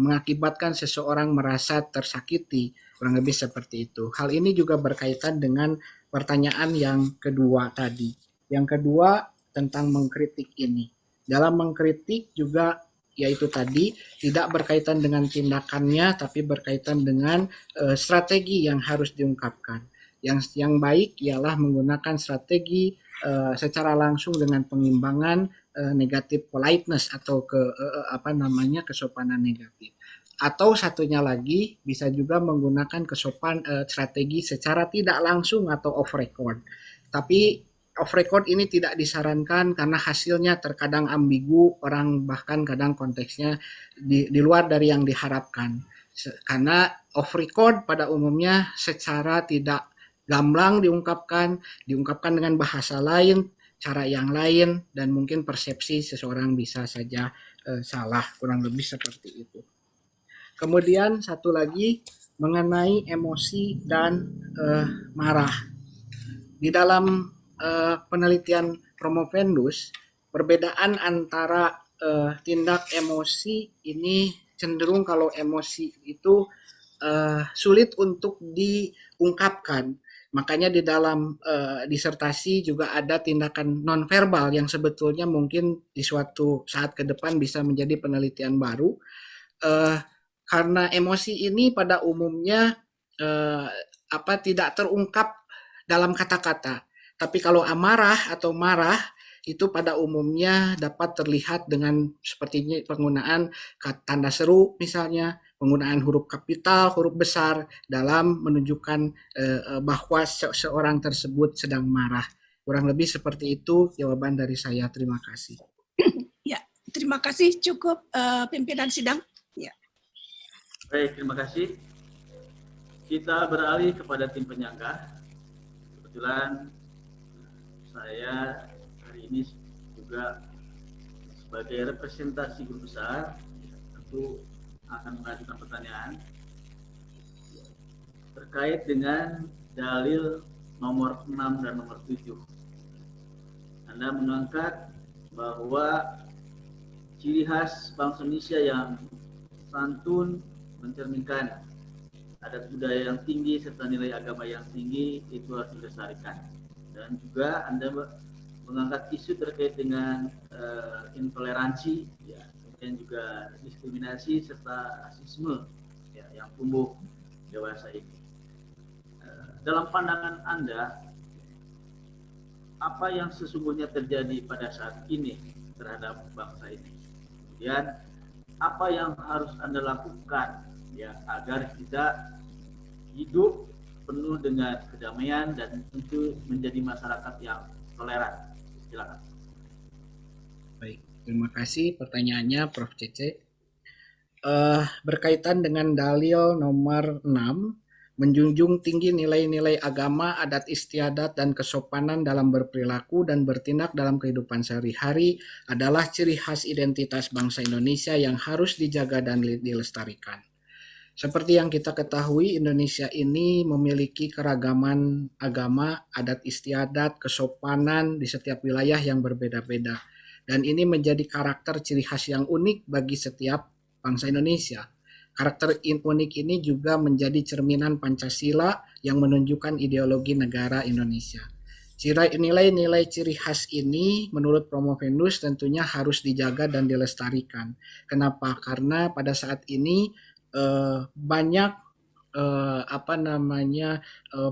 mengakibatkan seseorang merasa tersakiti. Kurang lebih seperti itu. Hal ini juga berkaitan dengan pertanyaan yang kedua tadi. Yang kedua tentang mengkritik ini. Dalam mengkritik juga yaitu tadi tidak berkaitan dengan tindakannya, tapi berkaitan dengan strategi yang harus diungkapkan. Yang baik ialah menggunakan strategi secara langsung dengan pengimbangan negatif politeness atau kesopanan negatif. Atau satunya lagi bisa juga menggunakan strategi secara tidak langsung atau off record. Tapi off record ini tidak disarankan karena hasilnya terkadang ambigu, orang bahkan kadang konteksnya di luar dari yang diharapkan. Karena off record pada umumnya secara tidak gamblang diungkapkan dengan bahasa lain, cara yang lain, dan mungkin persepsi seseorang bisa saja salah, kurang lebih seperti itu. Kemudian satu lagi mengenai emosi dan marah. Di dalam penelitian Promovendus, perbedaan antara tindak emosi ini cenderung kalau emosi itu sulit untuk diungkapkan. Makanya di dalam disertasi juga ada tindakan nonverbal yang sebetulnya mungkin di suatu saat ke depan bisa menjadi penelitian baru. Karena emosi ini pada umumnya tidak terungkap dalam kata-kata. Tapi kalau amarah atau marah itu pada umumnya dapat terlihat dengan seperti penggunaan tanda seru misalnya, penggunaan huruf kapital, huruf besar dalam menunjukkan bahwa seseorang tersebut sedang marah. Kurang lebih seperti itu jawaban dari saya. Terima kasih. Ya, terima kasih. Cukup pimpinan sidang. Ya. Baik, terima kasih. Kita beralih kepada tim penyangga. Kebetulan saya hari ini juga sebagai representasi guru besar tentu akan mengajukan pertanyaan terkait dengan dalil nomor 6 dan nomor 7. Anda mengangkat bahwa ciri khas bangsa Indonesia yang santun, mencerminkan adat budaya yang tinggi serta nilai agama yang tinggi itu harus dilestarikan. Dan juga Anda mengangkat isu terkait dengan intoleransi, ya, kemudian juga diskriminasi serta rasisme, ya, yang tumbuh dewasa ini. Dalam pandangan Anda, apa yang sesungguhnya terjadi pada saat ini terhadap bangsa ini? Kemudian apa yang harus Anda lakukan, ya, agar kita hidup penuh dengan kedamaian dan tentu menjadi masyarakat yang toleran. Silakan. Baik, terima kasih pertanyaannya Prof. Cece. Berkaitan dengan dalil nomor 6, menjunjung tinggi nilai-nilai agama, adat istiadat, dan kesopanan dalam berperilaku dan bertindak dalam kehidupan sehari-hari adalah ciri khas identitas bangsa Indonesia yang harus dijaga dan dilestarikan. Seperti yang kita ketahui, Indonesia ini memiliki keragaman agama, adat istiadat, kesopanan di setiap wilayah yang berbeda-beda. Dan ini menjadi karakter ciri khas yang unik bagi setiap bangsa Indonesia. Karakter unik ini juga menjadi cerminan Pancasila yang menunjukkan ideologi negara Indonesia. Nilai-nilai ciri khas ini menurut Promovendus tentunya harus dijaga dan dilestarikan. Kenapa? Karena pada saat ini banyak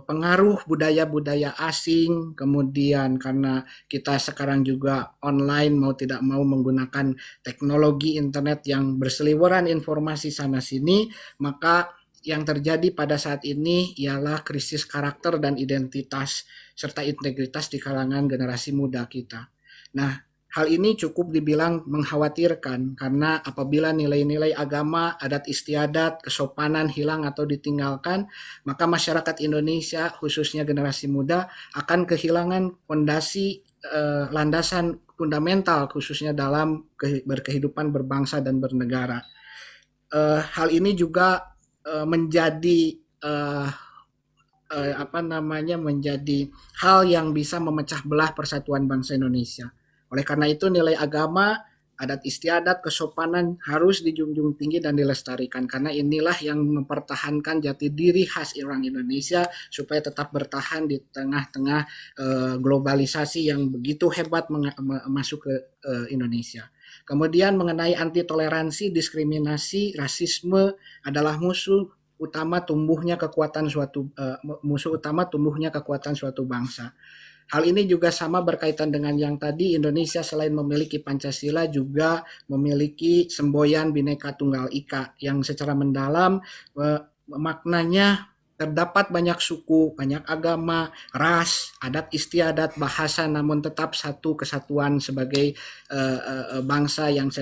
pengaruh budaya-budaya asing, kemudian karena kita sekarang juga online mau tidak mau menggunakan teknologi internet yang berseliweran informasi sana sini, maka yang terjadi pada saat ini ialah krisis karakter dan identitas serta integritas di kalangan generasi muda kita. Nah, hal ini cukup dibilang mengkhawatirkan karena apabila nilai-nilai agama, adat istiadat, kesopanan hilang atau ditinggalkan, maka masyarakat Indonesia khususnya generasi muda akan kehilangan fondasi landasan fundamental khususnya dalam berkehidupan berbangsa dan bernegara. Hal ini juga menjadi menjadi hal yang bisa memecah belah persatuan bangsa Indonesia. Oleh karena itu nilai agama, adat istiadat, kesopanan harus dijunjung tinggi dan dilestarikan karena inilah yang mempertahankan jati diri khas orang Indonesia supaya tetap bertahan di tengah-tengah globalisasi yang begitu hebat masuk ke Indonesia. Kemudian mengenai anti toleransi, diskriminasi, rasisme adalah musuh utama tumbuhnya kekuatan suatu bangsa. Hal ini juga sama berkaitan dengan yang tadi, Indonesia selain memiliki Pancasila juga memiliki semboyan Bhinneka Tunggal Ika yang secara mendalam maknanya terdapat banyak suku, banyak agama, ras, adat istiadat, bahasa, namun tetap satu kesatuan sebagai bangsa yang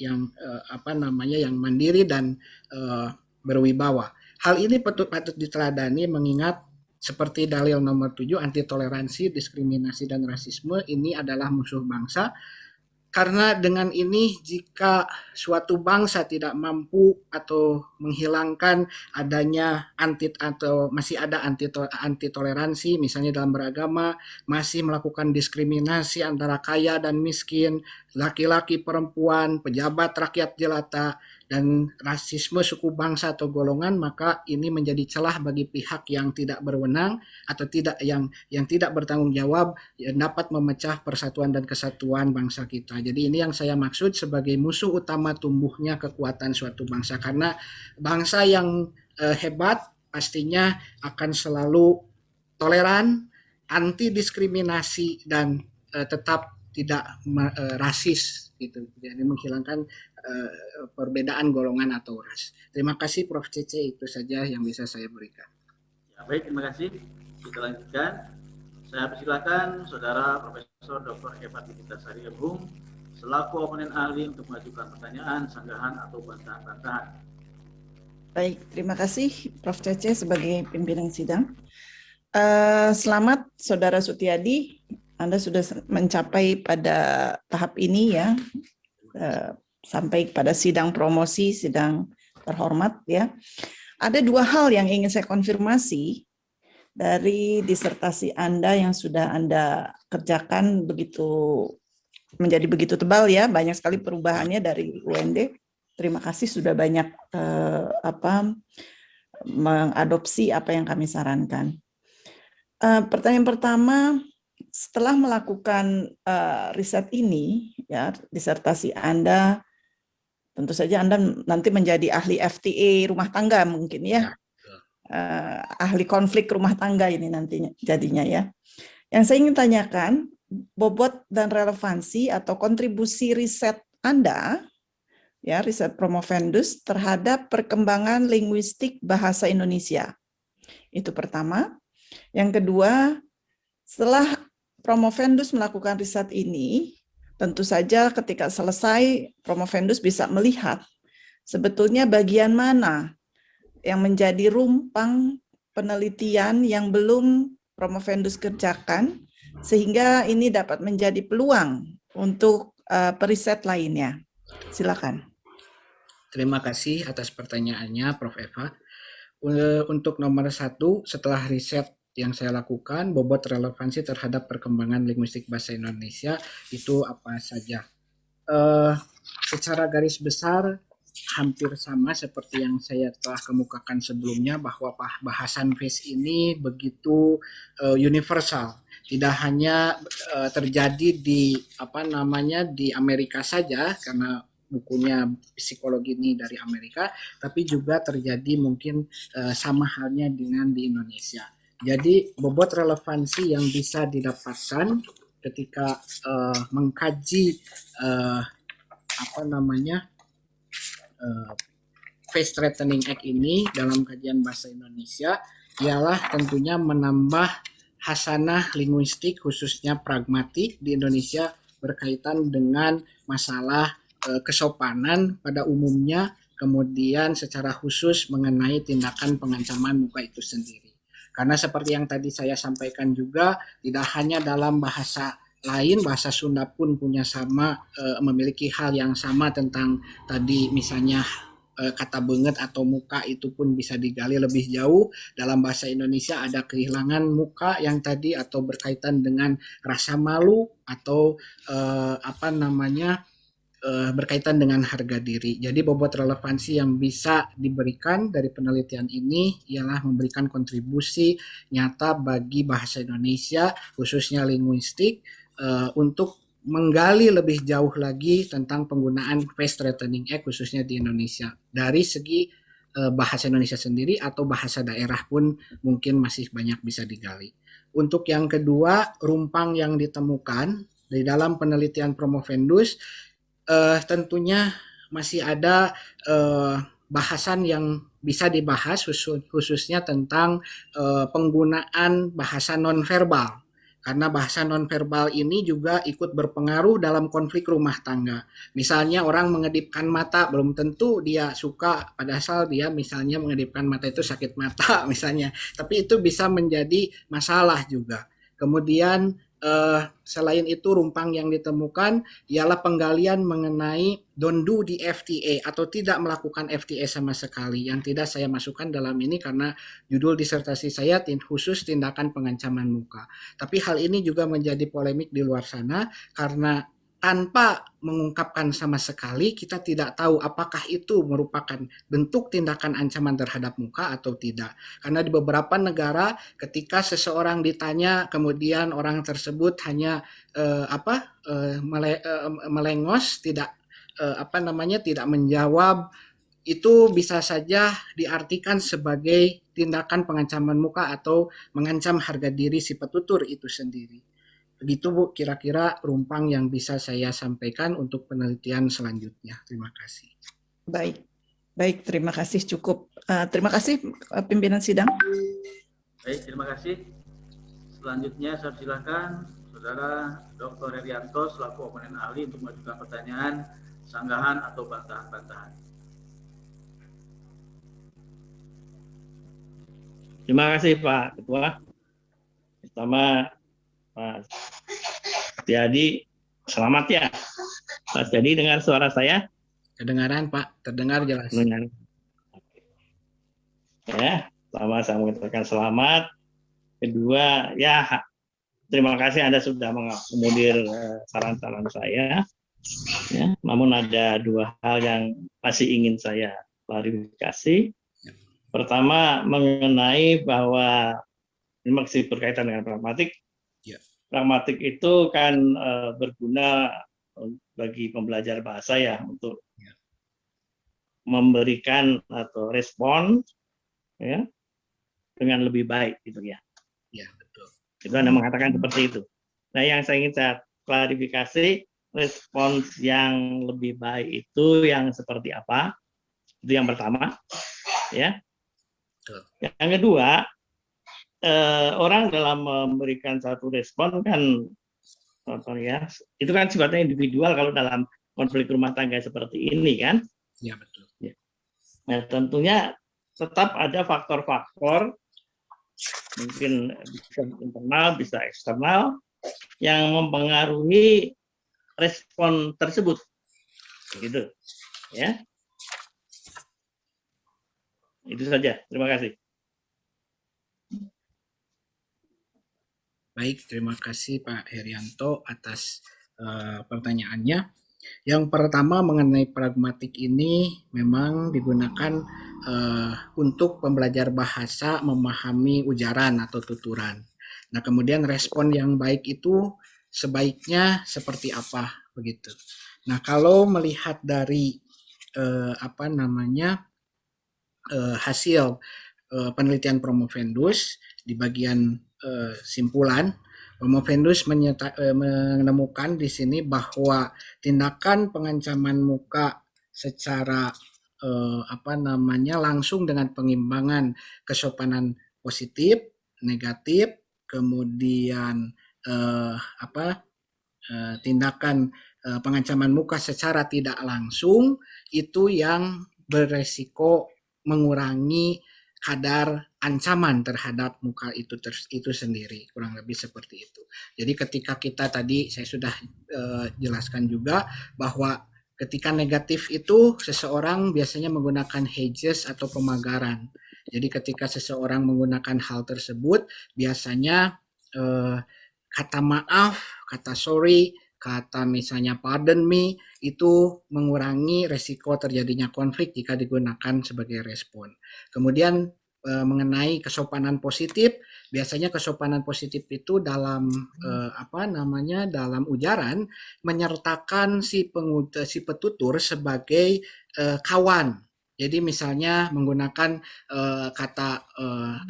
yang mandiri dan berwibawa. Hal ini patut diteladani mengingat seperti dalil nomor 7, anti toleransi, diskriminasi, dan rasisme ini adalah musuh bangsa. Karena dengan ini jika suatu bangsa tidak mampu atau menghilangkan adanya masih ada anti toleransi, misalnya dalam beragama, masih melakukan diskriminasi antara kaya dan miskin, laki-laki, perempuan, pejabat, rakyat jelata, dan rasisme suku bangsa atau golongan, maka ini menjadi celah bagi pihak yang tidak berwenang atau yang tidak bertanggung jawab yang dapat memecah persatuan dan kesatuan bangsa kita. Jadi ini yang saya maksud sebagai musuh utama tumbuhnya kekuatan suatu bangsa, karena bangsa yang hebat pastinya akan selalu toleran, anti diskriminasi, dan tetap tidak rasis gitu. Jadi menghilangkan perbedaan golongan atau ras. Terima kasih Prof. Cece, itu saja yang bisa saya berikan. Ya, baik, terima kasih. Kita lanjutkan. Saya persilakan Saudara Profesor Dr. Eva Titikasari MHum selaku oponen ahli untuk mengajukan pertanyaan, sanggahan atau bantahan-bantahan. Baik, terima kasih Prof. Cece sebagai pimpinan sidang. Selamat Saudara Sutiadi, Anda sudah mencapai pada tahap ini ya. Sampai pada sidang promosi, sidang terhormat ya. Ada dua hal yang ingin saya konfirmasi dari disertasi Anda yang sudah Anda kerjakan menjadi begitu tebal ya, banyak sekali perubahannya dari UND. Terima kasih sudah banyak mengadopsi apa yang kami sarankan. Pertanyaan pertama, setelah melakukan riset ini ya, disertasi Anda, tentu saja Anda nanti menjadi ahli FTA rumah tangga mungkin ya. Ahli konflik rumah tangga ini nantinya jadinya ya. Yang saya ingin tanyakan, bobot dan relevansi atau kontribusi riset Anda, ya riset Promovendus terhadap perkembangan linguistik bahasa Indonesia. Itu pertama. Yang kedua, setelah Promovendus melakukan riset ini, tentu saja ketika selesai, Promovendus bisa melihat sebetulnya bagian mana yang menjadi rumpang penelitian yang belum Promovendus kerjakan, sehingga ini dapat menjadi peluang untuk periset lainnya. Silakan. Terima kasih atas pertanyaannya, Prof. Eva. Untuk nomor 1, setelah riset yang saya lakukan, bobot relevansi terhadap perkembangan linguistik bahasa Indonesia itu apa saja? Secara garis besar hampir sama seperti yang saya telah kemukakan sebelumnya, bahwa bahasan FACE ini begitu universal, tidak hanya terjadi di di Amerika saja karena bukunya psikologi ini dari Amerika, tapi juga terjadi mungkin sama halnya dengan di Indonesia. Jadi bobot relevansi yang bisa didapatkan ketika mengkaji Face Threatening Act ini dalam kajian bahasa Indonesia ialah tentunya menambah hasanah linguistik khususnya pragmatik di Indonesia berkaitan dengan masalah kesopanan pada umumnya, kemudian secara khusus mengenai tindakan pengancaman muka itu sendiri. Karena seperti yang tadi saya sampaikan juga, tidak hanya dalam bahasa lain, bahasa Sunda pun memiliki hal yang sama tentang tadi misalnya kata banget atau muka itu pun bisa digali lebih jauh. Dalam bahasa Indonesia ada kehilangan muka yang tadi atau berkaitan dengan rasa malu atau berkaitan dengan harga diri. Jadi bobot relevansi yang bisa diberikan dari penelitian ini ialah memberikan kontribusi nyata bagi bahasa Indonesia, khususnya linguistik, untuk menggali lebih jauh lagi tentang penggunaan face threatening act khususnya di Indonesia. Dari segi bahasa Indonesia sendiri atau bahasa daerah pun mungkin masih banyak bisa digali. Untuk yang kedua, rumpang yang ditemukan di dalam penelitian Promovendus, tentunya masih ada bahasan yang bisa dibahas khususnya tentang penggunaan bahasa nonverbal. Karena bahasa nonverbal ini juga ikut berpengaruh dalam konflik rumah tangga. Misalnya orang mengedipkan mata, belum tentu dia suka, padahal dia misalnya mengedipkan mata itu sakit mata misalnya. Tapi itu bisa menjadi masalah juga. Kemudian selain itu rumpang yang ditemukan ialah penggalian mengenai don't do di FTA atau tidak melakukan FTA sama sekali, yang tidak saya masukkan dalam ini karena judul disertasi saya khusus tindakan pengancaman muka. Tapi hal ini juga menjadi polemik di luar sana karena tanpa mengungkapkan sama sekali kita tidak tahu apakah itu merupakan bentuk tindakan ancaman terhadap muka atau tidak. Karena di beberapa negara ketika seseorang ditanya kemudian orang tersebut hanya melengos, tidak tidak menjawab, itu bisa saja diartikan sebagai tindakan pengancaman muka atau mengancam harga diri si petutur itu sendiri. Begitu Bu, kira-kira rumpang yang bisa saya sampaikan untuk penelitian selanjutnya. Terima kasih. Baik, terima kasih cukup. Terima kasih pimpinan sidang. Baik, terima kasih. Selanjutnya saya silakan Saudara Dr. Herianto selaku oponen ahli untuk mengajukan pertanyaan, sanggahan atau bantahan-bantahan. Terima kasih Pak Ketua. Pertama Mas Setiadi, selamat ya. Mas Setiadi, dengar suara saya? Kedengaran Pak, terdengar jelas. Ya, pertama saya mengucapkan selamat. Kedua, ya terima kasih Anda sudah mengakomodir saran-saran saya. Ya, namun ada dua hal yang masih ingin saya klarifikasi. Pertama, mengenai bahwa ini masih berkaitan dengan pragmatik. Pragmatik itu kan berguna bagi pembelajar bahasa ya untuk memberikan atau respon ya dengan lebih baik gitu ya. Ya, betul. Itu Anda mengatakan seperti itu. Nah, yang saya ingin saya klarifikasi, respons yang lebih baik itu yang seperti apa? Itu yang pertama, ya. Yang kedua, orang dalam memberikan satu respon kan, itu kan sifatnya individual kalau dalam konflik rumah tangga seperti ini kan. Ya, betul. Ya. Nah, tentunya tetap ada faktor-faktor mungkin bisa internal, bisa eksternal yang mempengaruhi respon tersebut, gitu, ya. Itu saja. Terima kasih. Baik, terima kasih Pak Herianto atas pertanyaannya. Yang pertama mengenai pragmatik ini memang digunakan untuk pembelajar bahasa memahami ujaran atau tuturan. Nah, kemudian respon yang baik itu sebaiknya seperti apa begitu. Nah, kalau melihat dari hasil penelitian Promovendus di bagian simpulan, Promovendus menemukan di sini bahwa tindakan pengancaman muka secara langsung dengan pengimbangan kesopanan positif, negatif, kemudian tindakan pengancaman muka secara tidak langsung itu yang beresiko mengurangi kadar ancaman terhadap muka itu sendiri, kurang lebih seperti itu. Jadi ketika kita tadi saya sudah jelaskan juga bahwa Ketika negatif itu seseorang biasanya menggunakan hedges atau pemagaran. Jadi ketika seseorang menggunakan hal tersebut, biasanya kata maaf, kata sorry, kata misalnya pardon me, itu mengurangi resiko terjadinya konflik jika digunakan sebagai respon. Kemudian mengenai kesopanan positif, biasanya kesopanan positif itu dalam dalam ujaran menyertakan si petutur sebagai kawan. Jadi misalnya menggunakan kata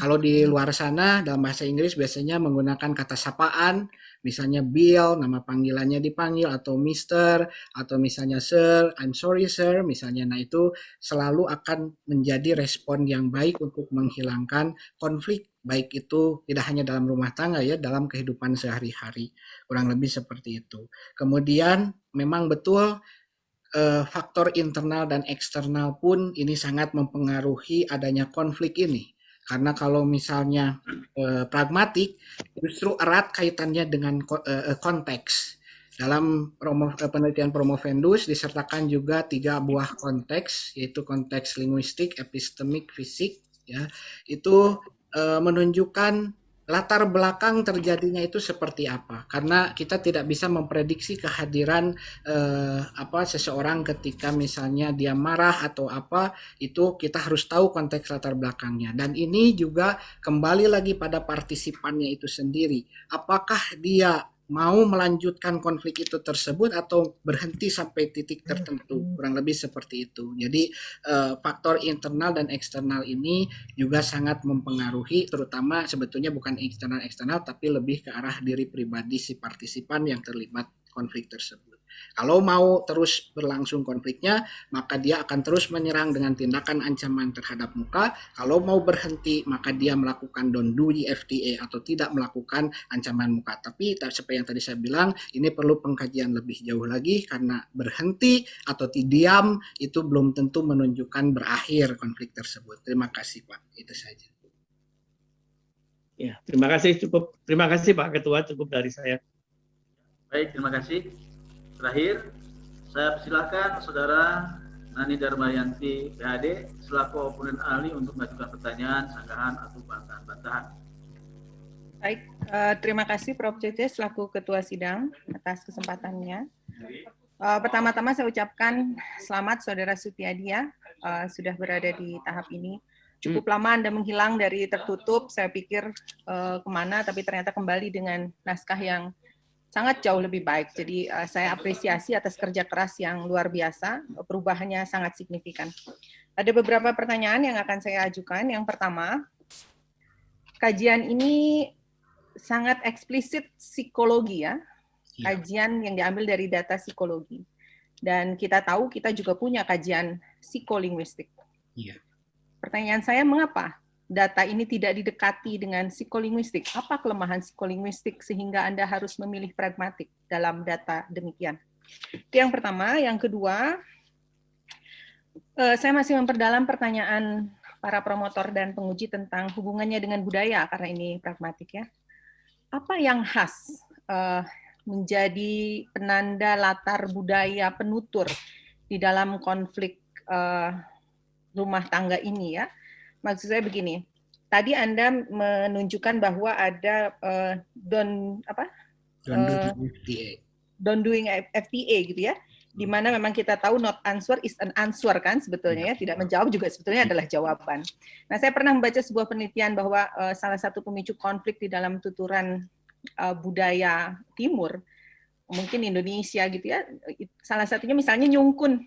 kalau di luar sana dalam bahasa Inggris biasanya menggunakan kata sapaan, misalnya Bill, nama panggilannya dipanggil, atau Mister, atau misalnya Sir, I'm sorry sir, misalnya. Nah itu selalu akan menjadi respon yang baik untuk menghilangkan konflik, baik itu tidak hanya dalam rumah tangga ya, dalam kehidupan sehari-hari. Kurang lebih seperti itu. Kemudian memang betul faktor internal dan eksternal pun ini sangat mempengaruhi adanya konflik ini. Karena kalau misalnya pragmatik, justru erat kaitannya dengan konteks. Dalam penelitian Promovendus disertakan juga 3 buah konteks, yaitu konteks linguistik, epistemik, fisik. Ya, itu menunjukkan latar belakang terjadinya itu seperti apa. Karena kita tidak bisa memprediksi kehadiran seseorang ketika misalnya dia marah atau apa, itu kita harus tahu konteks latar belakangnya. Dan ini juga kembali lagi pada partisipannya itu sendiri. Apakah dia mau melanjutkan konflik itu tersebut atau berhenti sampai titik tertentu, kurang lebih seperti itu. Jadi faktor internal dan eksternal ini juga sangat mempengaruhi, terutama sebetulnya bukan eksternal tapi lebih ke arah diri pribadi si partisipan yang terlibat konflik tersebut. Kalau mau terus berlangsung konfliknya, maka dia akan terus menyerang dengan tindakan ancaman terhadap muka. Kalau mau berhenti, maka dia melakukan don't do the FTA atau tidak melakukan ancaman muka. Tapi seperti yang tadi saya bilang, ini perlu pengkajian lebih jauh lagi karena berhenti atau diam itu belum tentu menunjukkan berakhir konflik tersebut. Terima kasih Pak, itu saja. Ya, terima kasih Pak Ketua, cukup dari saya. Baik, terima kasih. Terakhir, saya persilakan Saudara Nani Darmayanti, PhD, selaku oponen ahli untuk mengajukan pertanyaan, sanggahan, atau bantahan-bantahan. Baik, terima kasih Prof. Cece selaku Ketua Sidang atas kesempatannya. Pertama-tama saya ucapkan selamat Saudara Sutiadi ya, sudah berada di tahap ini. Cukup lama Anda menghilang dari tertutup, saya pikir kemana, tapi ternyata kembali dengan naskah yang sangat jauh lebih baik. Jadi saya apresiasi atas kerja keras yang luar biasa, perubahannya sangat signifikan. Ada beberapa pertanyaan yang akan saya ajukan. Yang pertama, kajian ini sangat eksplisit psikologi ya, kajian yang diambil dari data psikologi. Dan kita tahu kita juga punya kajian psikolinguistik. Pertanyaan saya, mengapa data ini tidak didekati dengan psikolinguistik? Apa kelemahan psikolinguistik sehingga Anda harus memilih pragmatik dalam data demikian? Itu yang pertama. Yang kedua, saya masih memperdalam pertanyaan para promotor dan penguji tentang hubungannya dengan budaya, karena ini pragmatik ya. Apa yang khas menjadi penanda latar budaya penutur di dalam konflik rumah tangga ini ya? Maksud saya begini, tadi Anda menunjukkan bahwa ada don't doing FTA gitu ya, di mana memang kita tahu not answer is an answer kan sebetulnya ya, tidak menjawab juga sebetulnya adalah jawaban. Nah, saya pernah membaca sebuah penelitian bahwa salah satu pemicu konflik di dalam tuturan budaya Timur, mungkin Indonesia gitu ya, salah satunya misalnya nyungkun,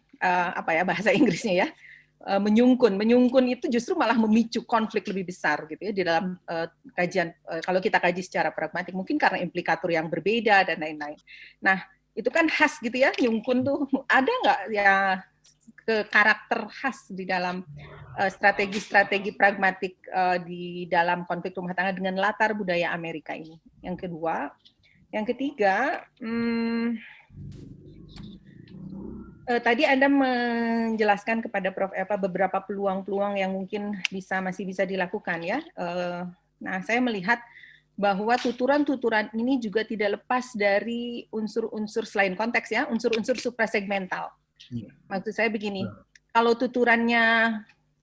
bahasa Inggrisnya ya, menyungkun itu justru malah memicu konflik lebih besar gitu ya di dalam kajian, kalau kita kaji secara pragmatik, mungkin karena implikator yang berbeda dan lain-lain. Nah, itu kan khas gitu ya, nyungkun tuh ada nggak ya ke karakter khas di dalam strategi-strategi pragmatik di dalam konflik rumah tangga dengan latar budaya Amerika ini? Yang kedua, yang ketiga, tadi Anda menjelaskan kepada Prof. Eva beberapa peluang-peluang yang mungkin masih bisa dilakukan ya. Nah, saya melihat bahwa tuturan-tuturan ini juga tidak lepas dari unsur-unsur selain konteks ya, unsur-unsur suprasegmental. Maksud saya begini, kalau tuturannya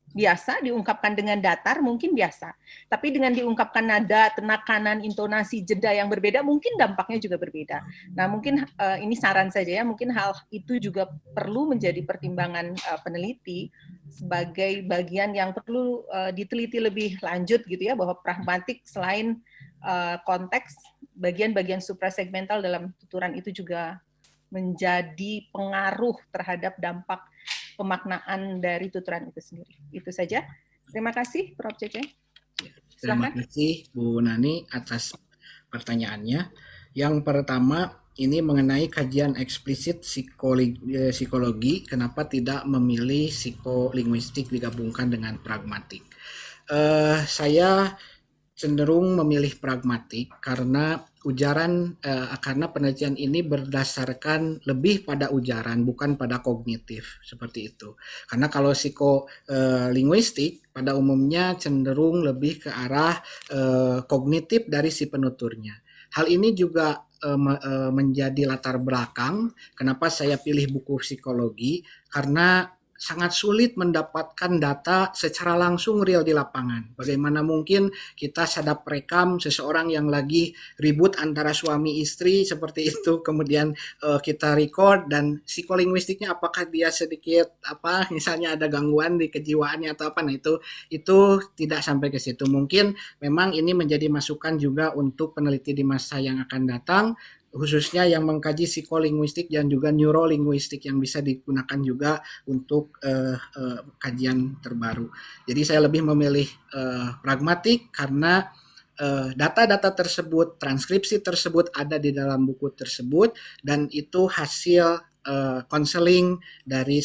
biasa diungkapkan dengan datar mungkin biasa, tapi dengan diungkapkan nada, penekanan, intonasi, jeda yang berbeda mungkin dampaknya juga berbeda. Nah mungkin ini saran saja ya, mungkin hal itu juga perlu menjadi pertimbangan peneliti sebagai bagian yang perlu diteliti lebih lanjut gitu ya, bahwa pragmatik selain konteks, bagian-bagian suprasegmental dalam tuturan itu juga menjadi pengaruh terhadap dampak pemaknaan dari tuturan itu sendiri. Itu saja. Terima kasih, Prof. Cece. Terima kasih, Bu Nani, atas pertanyaannya. Yang pertama, ini mengenai kajian eksplisit psikologi, kenapa tidak memilih psikolinguistik digabungkan dengan pragmatik. Saya cenderung memilih pragmatik karena karena penelitian ini berdasarkan lebih pada ujaran bukan pada kognitif seperti itu. Karena kalau psikolinguistik pada umumnya cenderung lebih ke arah kognitif dari si penuturnya. Hal ini juga menjadi latar belakang kenapa saya pilih buku psikologi, karena sangat sulit mendapatkan data secara langsung real di lapangan. Bagaimana mungkin kita sadap rekam seseorang yang lagi ribut antara suami istri seperti itu, kemudian kita record, dan psikolinguistiknya apakah dia sedikit misalnya ada gangguan di kejiwaannya atau apa. Nah itu tidak sampai ke situ. Mungkin memang ini menjadi masukan juga untuk peneliti di masa yang akan datang, khususnya yang mengkaji psikolinguistik dan juga neurolinguistik yang bisa digunakan juga untuk kajian terbaru. Jadi saya lebih memilih pragmatik karena data-data tersebut, transkripsi tersebut ada di dalam buku tersebut, dan itu hasil konseling dari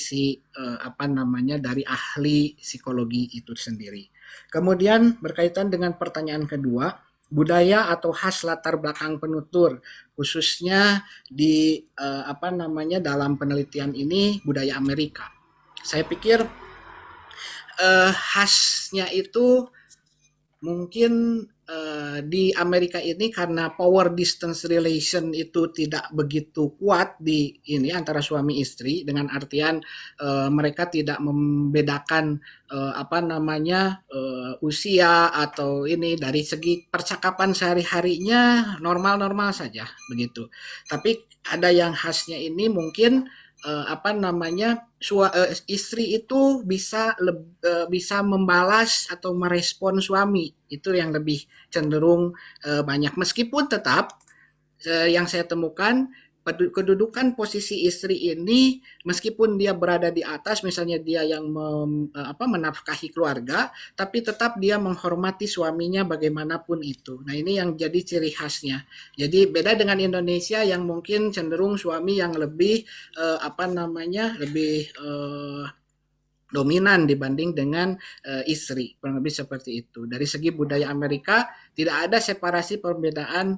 dari ahli psikologi itu sendiri. Kemudian berkaitan dengan pertanyaan kedua, budaya atau khas latar belakang penutur, khususnya di dalam penelitian ini budaya Amerika. Saya pikir khasnya itu mungkin di Amerika ini karena power distance relation itu tidak begitu kuat di ini antara suami istri, dengan artian mereka tidak membedakan usia atau ini, dari segi percakapan sehari-harinya normal-normal saja begitu. Tapi ada yang khasnya ini mungkin istri itu bisa membalas atau merespon suami, itu yang lebih cenderung banyak. Meskipun tetap yang saya temukan kedudukan posisi istri ini, meskipun dia berada di atas, misalnya dia yang menafkahi keluarga, tapi tetap dia menghormati suaminya bagaimanapun itu. Nah ini yang jadi ciri khasnya. Jadi beda dengan Indonesia yang mungkin cenderung suami yang lebih dominan dibanding dengan istri, kurang lebih seperti itu. Dari segi budaya Amerika tidak ada separasi perbedaan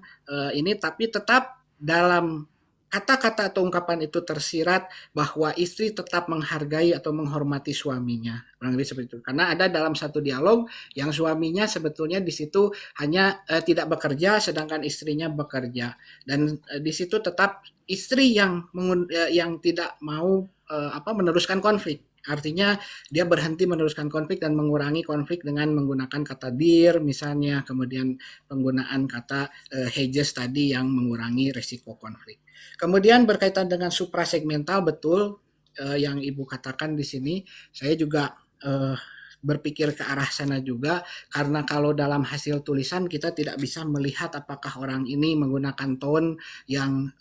ini, tapi tetap dalam kata-kata atau ungkapan itu tersirat bahwa istri tetap menghargai atau menghormati suaminya, kurang lebih seperti itu. Karena ada dalam satu dialog yang suaminya sebetulnya di situ hanya tidak bekerja, sedangkan istrinya bekerja, dan di situ tetap istri yang tidak mau meneruskan konflik. Artinya dia berhenti meneruskan konflik dan mengurangi konflik dengan menggunakan kata dear misalnya, kemudian penggunaan kata hedges tadi yang mengurangi resiko konflik. Kemudian berkaitan dengan suprasegmental, betul yang Ibu katakan di sini, saya juga berpikir ke arah sana juga, karena kalau dalam hasil tulisan kita tidak bisa melihat apakah orang ini menggunakan tone yang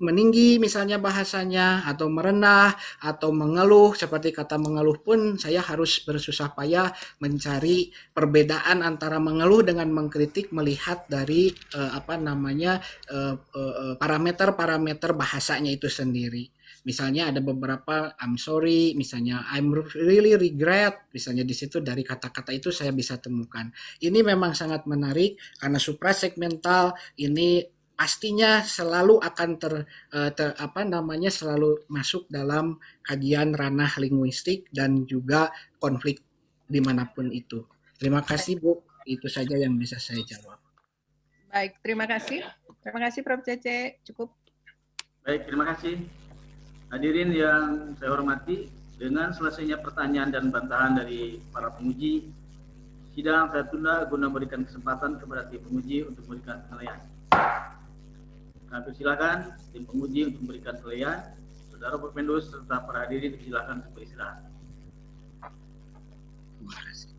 meninggi misalnya bahasanya, atau merendah, atau mengeluh. Seperti kata mengeluh pun saya harus bersusah payah mencari perbedaan antara mengeluh dengan mengkritik, melihat dari parameter-parameter bahasanya itu sendiri. Misalnya ada beberapa I'm sorry, misalnya I'm really regret, misalnya di situ dari kata-kata itu saya bisa temukan. Ini memang sangat menarik karena suprasegmental ini pastinya selalu akan selalu masuk dalam kajian ranah linguistik dan juga konflik dimanapun itu. Terima kasih Bu, itu saja yang bisa saya jawab. Baik, terima kasih. Terima kasih Prof. Cece, cukup. Baik, terima kasih. Hadirin yang saya hormati, dengan selesainya pertanyaan dan bantahan dari para penguji, sidang saya tunda guna memberikan kesempatan kepada tim penguji untuk memberikan penilaian. Kami persilakan tim penguji untuk memberikan penilaian. Saudara Purpendus serta para hadirin silakan beristirahat. Terima kasih.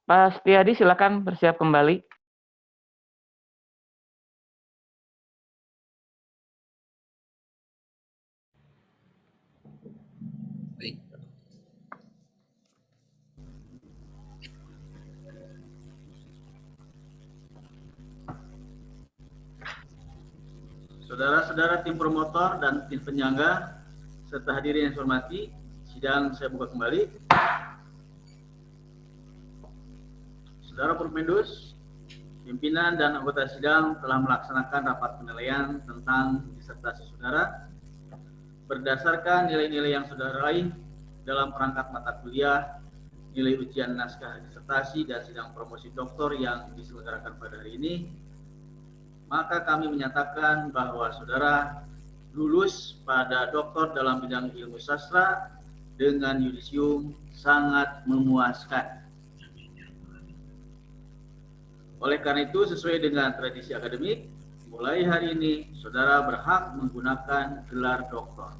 Pak Setiadi, silakan bersiap kembali. Baik. Saudara-saudara tim promotor dan tim penyangga serta hadirin yang saya hormati, sidang saya buka kembali. Saudara Permendus, pimpinan dan anggota sidang telah melaksanakan rapat penilaian tentang disertasi saudara berdasarkan nilai-nilai yang saudara raih dalam perangkat mata kuliah, nilai ujian naskah disertasi dan sidang promosi doktor yang diselenggarakan pada hari ini. Maka kami menyatakan bahwa saudara lulus pada doktor dalam bidang ilmu sastra dengan yudisium sangat memuaskan. Oleh karena itu, sesuai dengan tradisi akademik, mulai hari ini saudara berhak menggunakan gelar doktor.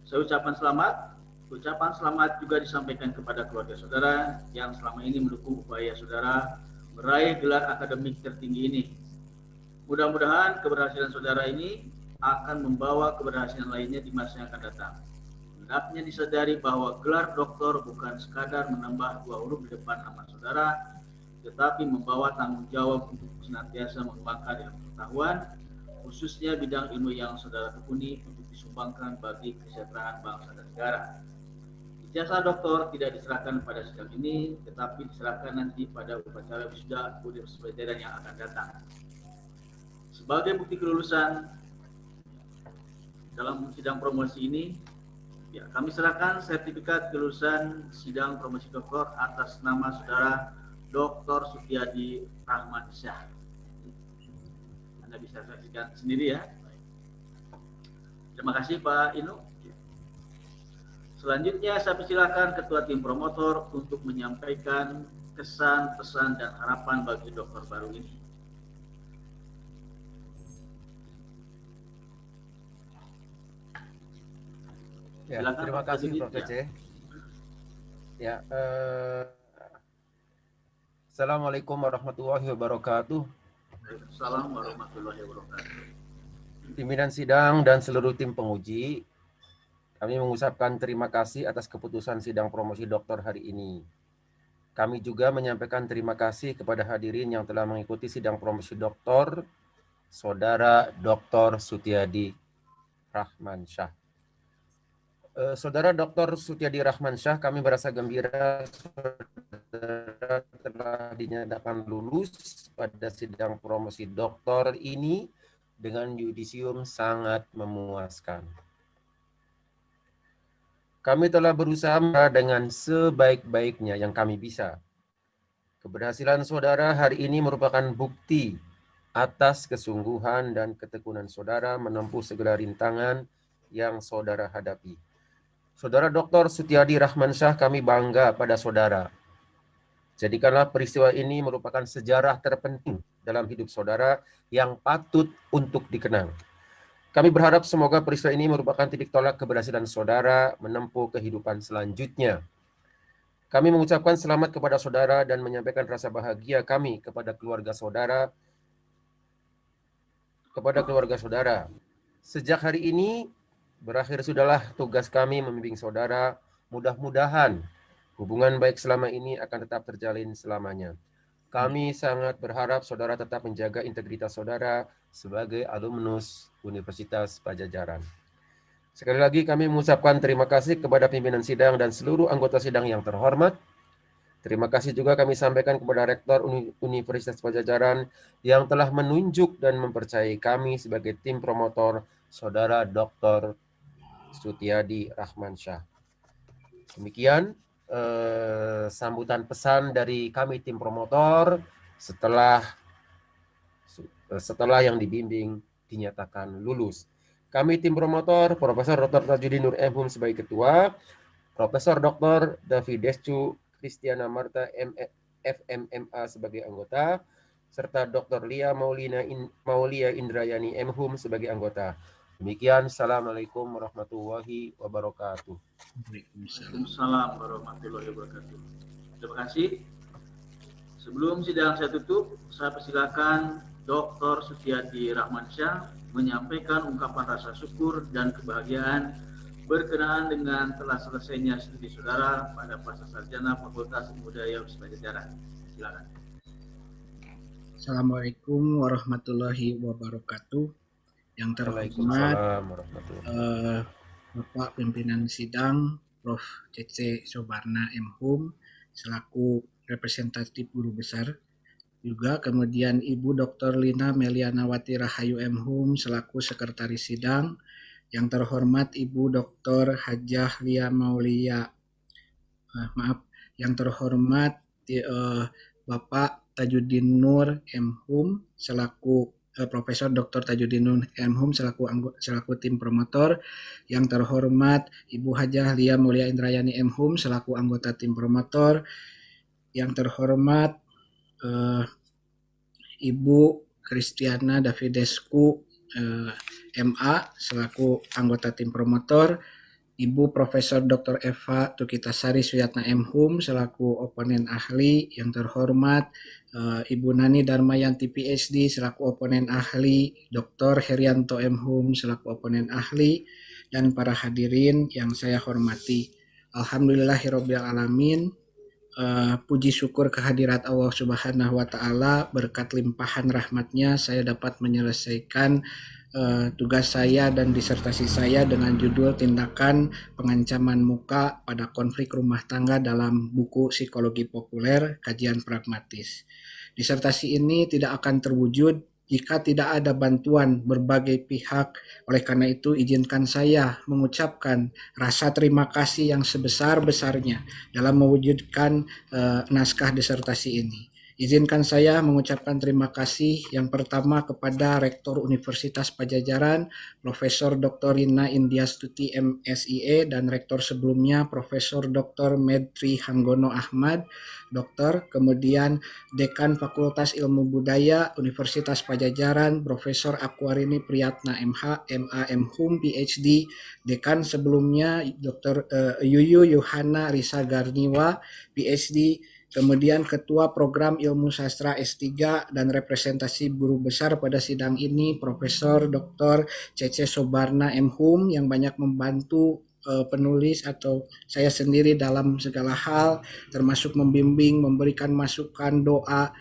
Saya ucapkan selamat. Ucapan selamat juga disampaikan kepada keluarga saudara yang selama ini mendukung upaya saudara meraih gelar akademik tertinggi ini. Mudah-mudahan keberhasilan saudara ini akan membawa keberhasilan lainnya di masa yang akan datang. Hendaknya disadari bahwa gelar doktor bukan sekadar menambah 2 huruf di depan nama saudara, tetapi membawa tanggung jawab untuk senantiasa mengembangkan ilmu pengetahuan, khususnya bidang ilmu yang saudara tekuni untuk disumbangkan bagi kesejahteraan bangsa dan negara. Ijazah doktor tidak diserahkan pada sidang ini, tetapi diserahkan nanti pada upacara wisuda Universitas Padjadjaran yang akan datang. Sebagai bukti kelulusan dalam sidang promosi ini, ya, kami serahkan sertifikat kelulusan sidang promosi doktor atas nama saudara Dr. Sutiadi Rahmansyah. Anda bisa saksikan sendiri ya. Terima kasih Pak Inu. Selanjutnya saya persilakan Ketua Tim Promotor untuk menyampaikan kesan, pesan, dan harapan bagi dokter baru ini. Ya, Silakan, terima Pak kasih Presiden. Prof. C. Ya, Assalamualaikum warahmatullahi wabarakatuh. Assalamualaikum warahmatullahi wabarakatuh. Pimpinan sidang dan seluruh tim penguji, kami mengucapkan terima kasih atas keputusan sidang promosi doktor hari ini. Kami juga menyampaikan terima kasih kepada hadirin yang telah mengikuti sidang promosi doktor, Saudara Dr. Sutiadi Rahmansyah. Saudara Dr. Sutiadi Rahmansyah, kami merasa gembira saudara telah dinyatakan lulus pada sidang promosi doktor ini dengan yudisium sangat memuaskan. Kami telah berusaha dengan sebaik-baiknya yang kami bisa. Keberhasilan saudara hari ini merupakan bukti atas kesungguhan dan ketekunan saudara menempuh segala rintangan yang saudara hadapi. Saudara Dr. Sutiadi Rahmansyah, kami bangga pada saudara. Jadikanlah peristiwa ini merupakan sejarah terpenting dalam hidup saudara yang patut untuk dikenang. Kami berharap semoga peristiwa ini merupakan titik tolak keberhasilan saudara menempuh kehidupan selanjutnya. Kami mengucapkan selamat kepada saudara dan menyampaikan rasa bahagia kami kepada keluarga saudara. Sejak hari ini, berakhir sudahlah tugas kami membimbing saudara. Mudah-mudahan hubungan baik selama ini akan tetap terjalin selamanya. Kami sangat berharap saudara tetap menjaga integritas saudara sebagai alumnus Universitas Padjadjaran. Sekali lagi kami mengucapkan terima kasih kepada pimpinan sidang dan seluruh anggota sidang yang terhormat. Terima kasih juga kami sampaikan kepada Rektor Universitas Padjadjaran yang telah menunjuk dan mempercayai kami sebagai tim promotor Saudara Dr. Sutiadi Rahmansyah. Demikian sambutan pesan dari kami tim promotor setelah yang dibimbing dinyatakan lulus. Kami tim promotor Profesor Dr. Tajudin Nur M.Hum sebagai ketua, Profesor Dr. David Descu Kristiana Marta FMMA sebagai anggota, serta Dr. Lia Maulia Indrayani M.Hum sebagai anggota. Demikian, Assalamualaikum warahmatullahi wabarakatuh. Waalaikumsalam warahmatullahi wabarakatuh. Terima kasih. Sebelum sidang saya tutup, saya persilakan Dr. Sutiadi Rahmansyah menyampaikan ungkapan rasa syukur dan kebahagiaan berkenaan dengan telah selesainya studi saudara pada pasca sarjana Fakultas Ilmu Budaya Universitas Pajajaran. Silakan. Assalamualaikum warahmatullahi wabarakatuh. Yang terhormat Bapak Pimpinan Sidang Prof. C.C. Sobarna M.Hum selaku representatif guru besar, juga kemudian Ibu Dr. Lina Melianawati Rahayu M.Hum selaku sekretaris sidang, yang terhormat Ibu Dr. Hajah Lia Maulia, yang terhormat Bapak Tajuddin Nur M.Hum selaku Profesor Dr. Tajuddin Nur M.Hum selaku tim promotor, yang terhormat Ibu Hajah Lia Mulia Indrayani M.Hum selaku anggota tim promotor, yang terhormat Ibu Kristiana Davidescu MA selaku anggota tim promotor, Ibu Profesor Dr. Eva Tukitasari Suyatna M.Hum selaku oponen ahli, yang terhormat Ibu Nani Darmayanti PhD selaku oponen ahli, Dr. Herianto M.Hum selaku oponen ahli, dan para hadirin yang saya hormati. Alhamdulillahirabbil alamin. Puji syukur kehadirat Allah Subhanahu wa Ta'ala, berkat limpahan rahmatnya saya dapat menyelesaikan tugas saya dan disertasi saya dengan judul Tindakan Pengancaman Muka pada Konflik Rumah Tangga dalam buku Psikologi Populer Kajian Pragmatis. Disertasi ini tidak akan terwujud jika tidak ada bantuan berbagai pihak. Oleh karena itu, izinkan saya mengucapkan rasa terima kasih yang sebesar-besarnya dalam mewujudkan naskah disertasi ini. Izinkan saya mengucapkan terima kasih yang pertama kepada Rektor Universitas Pajajaran, Profesor Dr. Rina Indiastuti MSIE, dan Rektor sebelumnya Profesor Dr. Medri Hanggono Ahmad, Dokter, kemudian Dekan Fakultas Ilmu Budaya Universitas Pajajaran, Profesor Akwarini Priyatna MH, MA M.Hum PhD, Dekan sebelumnya Dr. Yuyu Yuhana Risa Garniwa, PhD, kemudian Ketua Program Ilmu Sastra S3 dan representasi guru besar pada sidang ini, Profesor Dr. C.C. Sobarna M.Hum, yang banyak membantu penulis atau saya sendiri dalam segala hal, termasuk membimbing, memberikan masukan, doa,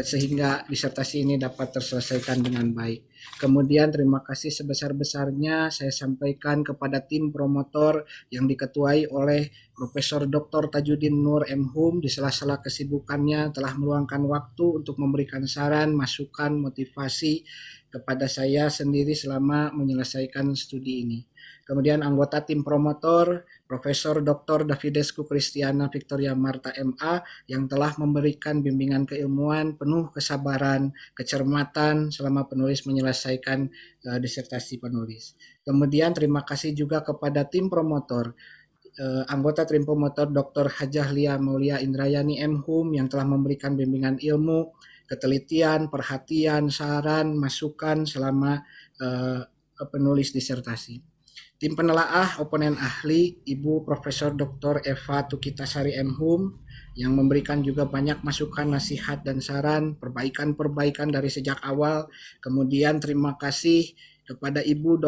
sehingga disertasi ini dapat terselesaikan dengan baik. Kemudian terima kasih sebesar-besarnya saya sampaikan kepada tim promotor yang diketuai oleh Profesor Dr. Tajuddin Nur M.Hum, di sela-sela kesibukannya telah meluangkan waktu untuk memberikan saran, masukan, motivasi kepada saya sendiri selama menyelesaikan studi ini. Kemudian anggota tim promotor Profesor Dr. Davidescu Kristiana Victoria Marta MA yang telah memberikan bimbingan keilmuan, penuh kesabaran, kecermatan selama penulis menyelesaikan disertasi penulis. Kemudian terima kasih juga kepada tim promotor, anggota tim promotor Dr. Hajah Lia Mulia Indrayani M.Hum yang telah memberikan bimbingan ilmu, ketelitian, perhatian, saran, masukan selama penulis disertasi. Tim penelaah oponen ahli Ibu Profesor Dr. Eva Tukitasari M.Hum yang memberikan juga banyak masukan, nasihat, dan saran, perbaikan-perbaikan dari sejak awal. Kemudian terima kasih kepada Ibu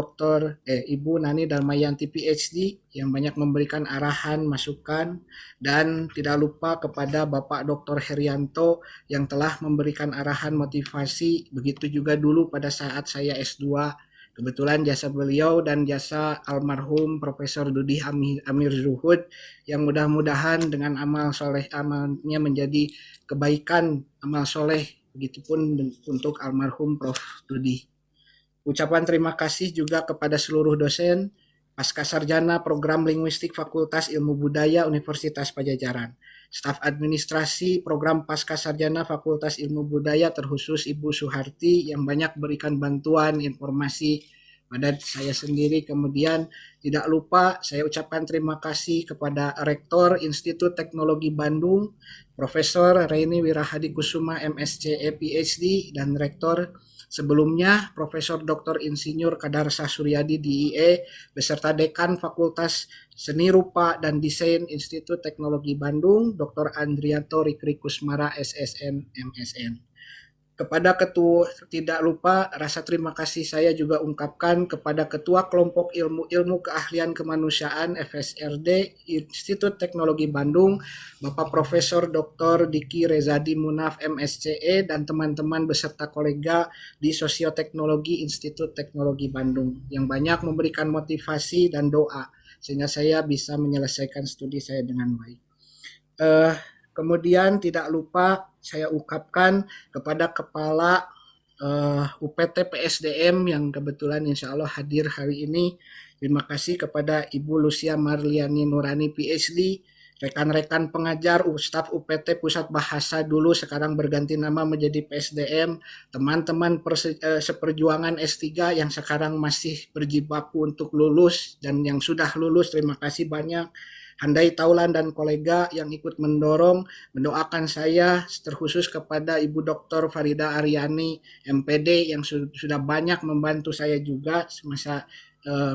Nani Darmayanti PhD yang banyak memberikan arahan, masukan, dan tidak lupa kepada Bapak Dr. Herianto yang telah memberikan arahan, motivasi. Begitu juga dulu pada saat saya S2. Kebetulan jasa beliau dan jasa almarhum Profesor Dudi Amir Zuhud yang mudah-mudahan dengan amal soleh amalnya menjadi kebaikan, amal soleh, begitupun untuk almarhum Prof. Dudi. Ucapan terima kasih juga kepada seluruh dosen Pascasarjana Program Linguistik Fakultas Ilmu Budaya Universitas Pajajaran, staf administrasi Program Pascasarjana Fakultas Ilmu Budaya terkhusus Ibu Suharti yang banyak berikan bantuan informasi pada saya sendiri. Kemudian tidak lupa saya ucapkan terima kasih kepada Rektor Institut Teknologi Bandung, Profesor Reini Wirahadi Kusuma MSc PhD, dan Rektor Sebelumnya, Profesor Dr. Insinyur Kadarsah Suryadi DIE beserta Dekan Fakultas Seni Rupa dan Desain Institut Teknologi Bandung, Dr. Andrianto Rikri Kusmara SSN MSN. Kepada ketua, tidak lupa rasa terima kasih saya juga ungkapkan kepada Ketua Kelompok Ilmu Keahlian Kemanusiaan FSRD Institut Teknologi Bandung, Bapak Profesor Dr. Diki Rezadi Munaf MSCE dan teman-teman beserta kolega di Sosioteknologi Institut Teknologi Bandung yang banyak memberikan motivasi dan doa sehingga saya bisa menyelesaikan studi saya dengan baik. Kemudian tidak lupa saya ungkapkan kepada Kepala UPT PSDM yang kebetulan insya Allah hadir hari ini. Terima kasih kepada Ibu Lucia Marliani Nurani PhD, rekan-rekan pengajar staf UPT Pusat Bahasa dulu sekarang berganti nama menjadi PSDM, teman-teman seperjuangan S3 yang sekarang masih berjibaku untuk lulus dan yang sudah lulus, terima kasih banyak. Handai Taulan dan kolega yang ikut mendorong, mendoakan saya terkhusus kepada Ibu Dr. Farida Aryani MPD yang sudah banyak membantu saya juga semasa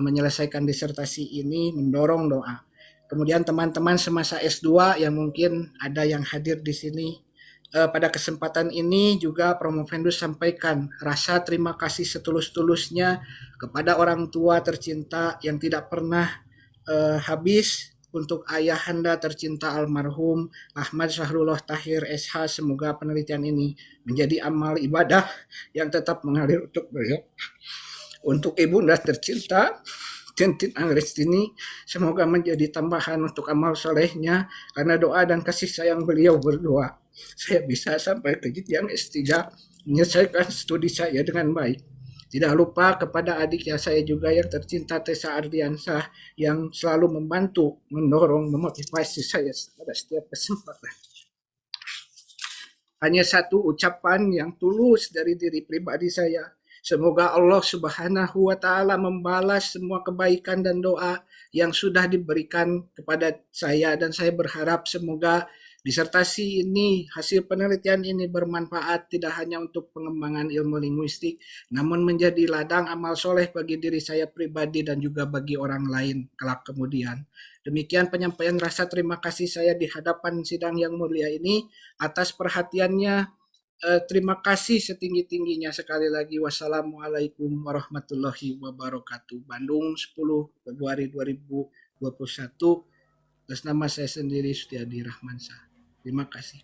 menyelesaikan disertasi ini, mendorong doa. Kemudian teman-teman semasa S2 yang mungkin ada yang hadir di sini. Pada kesempatan ini juga Promovendus sampaikan rasa terima kasih setulus-tulusnya kepada orang tua tercinta yang tidak pernah habis untuk ayahanda tercinta almarhum Ahmad Syahrullah Tahir SH. Semoga penelitian ini menjadi amal ibadah yang tetap mengalir untuk beliau. Untuk ibunda tercinta Tintin Angrestini, semoga menjadi tambahan untuk amal solehnya karena doa dan kasih sayang beliau berdua. Saya bisa sampai ke jenjang S3 menyelesaikan studi saya dengan baik. Tidak lupa kepada adiknya saya juga yang tercinta Tessa Ardiansah yang selalu membantu, mendorong, memotivasi saya pada setiap kesempatan. Hanya satu ucapan yang tulus dari diri pribadi saya. Semoga Allah Subhanahu wa Ta'ala membalas semua kebaikan dan doa yang sudah diberikan kepada saya, dan saya berharap semoga disertasi ini, hasil penelitian ini bermanfaat tidak hanya untuk pengembangan ilmu linguistik, namun menjadi ladang amal soleh bagi diri saya pribadi dan juga bagi orang lain kelak kemudian. Demikian penyampaian rasa terima kasih saya di hadapan sidang yang mulia ini atas perhatiannya. Terima kasih setinggi-tingginya sekali lagi. Wassalamualaikum warahmatullahi wabarakatuh. Bandung 10 Februari 2021. Atas nama saya sendiri Sutiadi Rahmansyah. Terima kasih.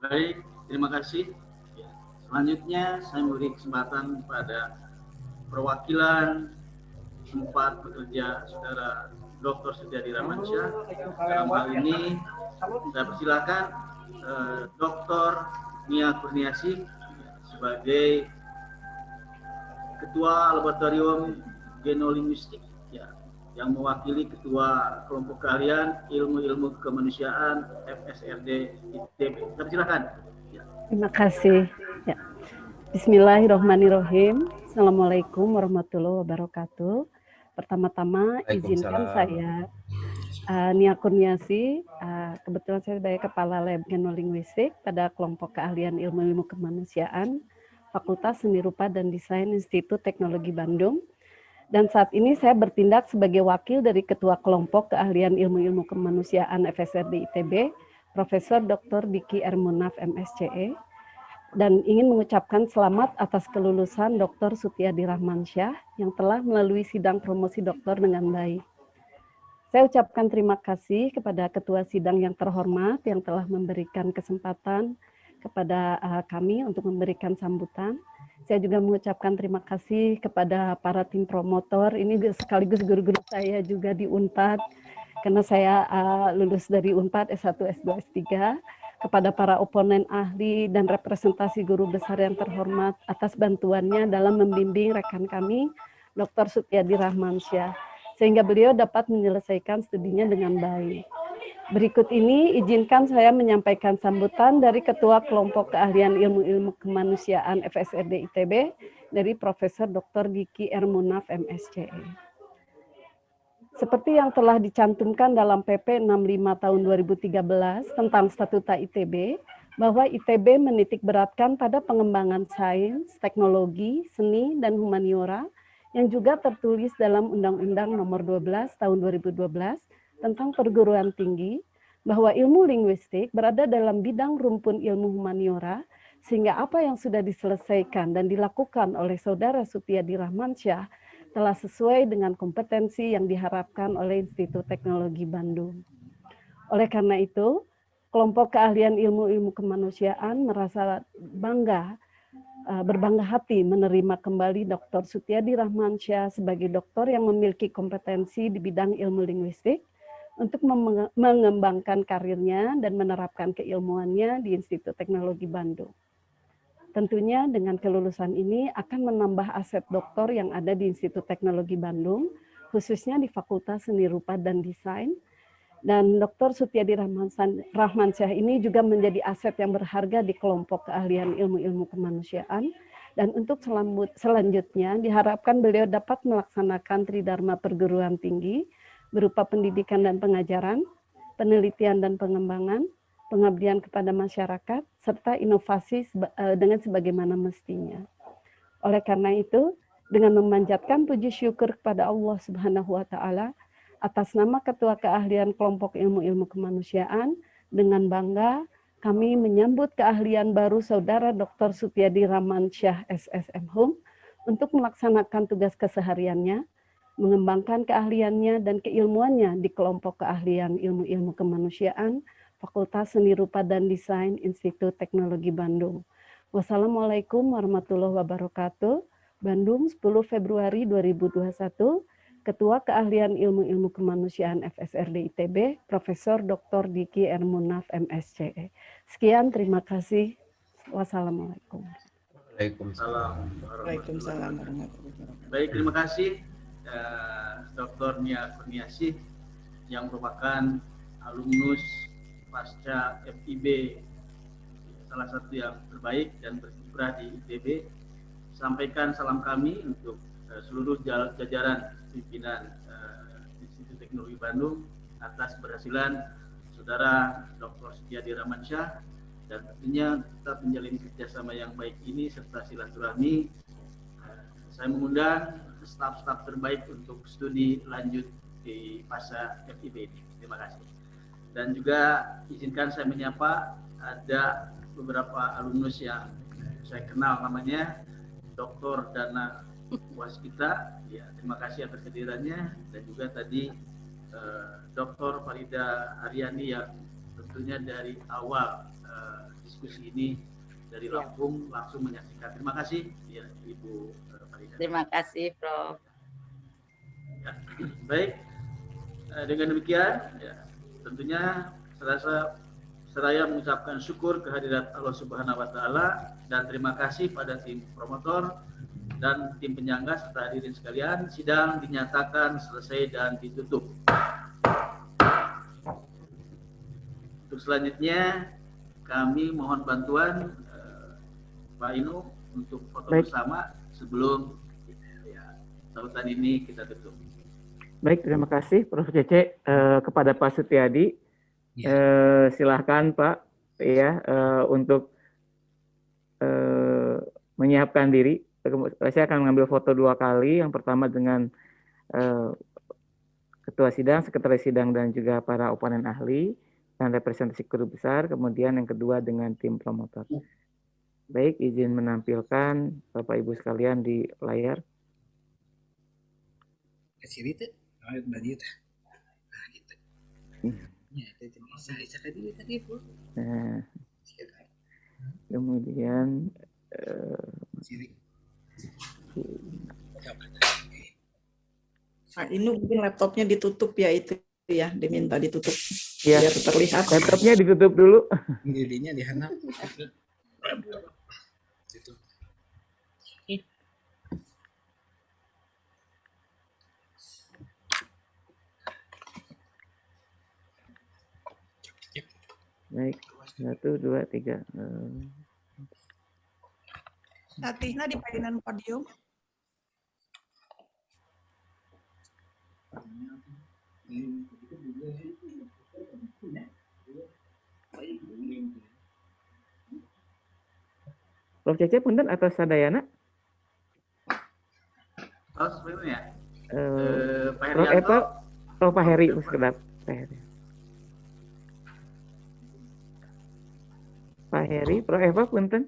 Baik, terima kasih. Ya, selanjutnya saya memberi kesempatan kepada perwakilan tempat bekerja Saudara Dr. Sutiadi Rahmansyah. Dalam hal ini saya persilakan Dr. Nia Kurniasih sebagai Ketua Laboratorium Genolinguistik yang mewakili Ketua Kelompok Keahlian Ilmu-Ilmu Kemanusiaan FSRD ITB. Silakan. Ya. Terima kasih. Ya. Bismillahirrahmanirrahim. Assalamualaikum warahmatullahi wabarakatuh. Pertama-tama izinkan saya Nia Kurniasih, kebetulan saya sebagai Kepala Lab Genolinguistik pada Kelompok Keahlian Ilmu-Ilmu Kemanusiaan Fakultas Seni Rupa dan Desain Institut Teknologi Bandung. Dan saat ini saya bertindak sebagai wakil dari Ketua Kelompok Keahlian Ilmu-Ilmu Kemanusiaan FSRD ITB, Profesor Dr. Diki R. Munaf MSCE, dan ingin mengucapkan selamat atas kelulusan Dr. Sutiadi Rahmansyah yang telah melalui sidang promosi doktor dengan baik. Saya ucapkan terima kasih kepada Ketua Sidang yang terhormat yang telah memberikan kesempatan kepada kami untuk memberikan sambutan. Saya juga mengucapkan terima kasih kepada para tim promotor, ini sekaligus guru-guru saya juga di UNPAD, karena saya lulus dari UNPAD S1, S2, S3, kepada para oponen ahli dan representasi guru besar yang terhormat atas bantuannya dalam membimbing rekan kami, Dr. Sutiadi Rahmansyah, sehingga beliau dapat menyelesaikan studinya dengan baik. Berikut ini izinkan saya menyampaikan sambutan dari Ketua Kelompok Keahlian Ilmu-Ilmu Kemanusiaan FSRD ITB dari Profesor Dr. Diki R. Munaf MSCE. Seperti yang telah dicantumkan dalam PP 65 tahun 2013 tentang Statuta ITB, bahwa ITB menitikberatkan pada pengembangan sains, teknologi, seni, dan humaniora yang juga tertulis dalam Undang-Undang Nomor 12 Tahun 2012 tentang perguruan tinggi, bahwa ilmu linguistik berada dalam bidang rumpun ilmu humaniora, sehingga apa yang sudah diselesaikan dan dilakukan oleh Saudara Supyadi Rahmansyah telah sesuai dengan kompetensi yang diharapkan oleh Institut Teknologi Bandung. Oleh karena itu, kelompok keahlian ilmu-ilmu kemanusiaan merasa berbangga hati menerima kembali Dr. Supyadi Rahmansyah sebagai doktor yang memiliki kompetensi di bidang ilmu linguistik untuk mengembangkan karirnya dan menerapkan keilmuannya di Institut Teknologi Bandung. Tentunya dengan kelulusan ini akan menambah aset doktor yang ada di Institut Teknologi Bandung, khususnya di Fakultas Seni Rupa dan Desain. Dan Dr. Supyadi Rahmansyah ini juga menjadi aset yang berharga di kelompok keahlian ilmu-ilmu kemanusiaan. Dan untuk selanjutnya diharapkan beliau dapat melaksanakan tridharma perguruan tinggi berupa pendidikan dan pengajaran, penelitian dan pengembangan, pengabdian kepada masyarakat, serta inovasi dengan sebagaimana mestinya. Oleh karena itu, dengan memanjatkan puji syukur kepada Allah Subhanahu wa Ta'ala, atas nama Ketua Keahlian Kelompok Ilmu-Ilmu Kemanusiaan, dengan bangga kami menyambut keahlian baru Saudara Dr. Supyadi Rahmansyah SSM Hum untuk melaksanakan tugas kesehariannya, mengembangkan keahliannya dan keilmuannya di kelompok keahlian ilmu-ilmu kemanusiaan, Fakultas Seni Rupa dan Desain Institut Teknologi Bandung. Wassalamualaikum warahmatullahi wabarakatuh. Bandung, 10 Februari 2021, Ketua Keahlian Ilmu-Ilmu Kemanusiaan FSRD ITB, Profesor Dr. Diki R. Munaf, MSCE. Sekian, terima kasih. Wassalamualaikum. Waalaikumsalam. Baik, terima kasih Dr. Nia Kurniasih yang merupakan alumnus pasca FIB, salah satu yang terbaik dan berkiprah di ITB. Sampaikan salam kami untuk seluruh jajaran pimpinan Institut Teknologi Bandung atas keberhasilan Saudara Dr. Supyadi Rahmansyah, dan tentunya tetap menjalin kerjasama yang baik ini serta silaturahmi. Saya mengundang staf-staf terbaik untuk studi lanjut di pasca FIB ini. Terima kasih. Dan juga izinkan saya menyapa ada beberapa alumnus yang saya kenal namanya, Dr. Dana Waskita, ya, terima kasih atas kehadirannya, dan juga tadi Dr. Farida Haryani yang tentunya dari awal diskusi ini dari Lampung langsung menyaksikan. Terima kasih ya Ibu Farida. Terima kasih Prof. Ya, baik, dengan demikian ya, tentunya seraya mengucapkan syukur kehadirat Allah Subhanahu wa Ta'ala, dan terima kasih pada tim promotor dan tim penyangga serta hadirin sekalian. Sidang dinyatakan selesai dan ditutup. Untuk selanjutnya kami mohon bantuan Pak Inu untuk foto bersama sebelum ya, tautan ini kita tutup. Baik, terima kasih Prof. Cece. Kepada Pak Supyadi, silahkan Pak ya untuk menyiapkan diri. Saya akan mengambil foto 2 kali. Yang pertama dengan Ketua Sidang, Sekretaris Sidang, dan juga para oponen ahli dan representasi guru besar. Kemudian yang kedua dengan tim promotor. Baik, izin menampilkan Bapak Ibu sekalian di layar. Nah, kemudian Pak Inu mungkin laptopnya ditutup ya, itu ya, diminta ditutup ya, biar terlihat. Laptopnya ditutup dulu. Dirinya dihanap. Baik, 1, 2, 3. Latihna di panggilan podium. Prof Cece punten atau sadayana? Oh, seperti ya. Pak Prof Herianto. Eva, Pak Heri sekedap. Pak Heri, Prof Eva punten.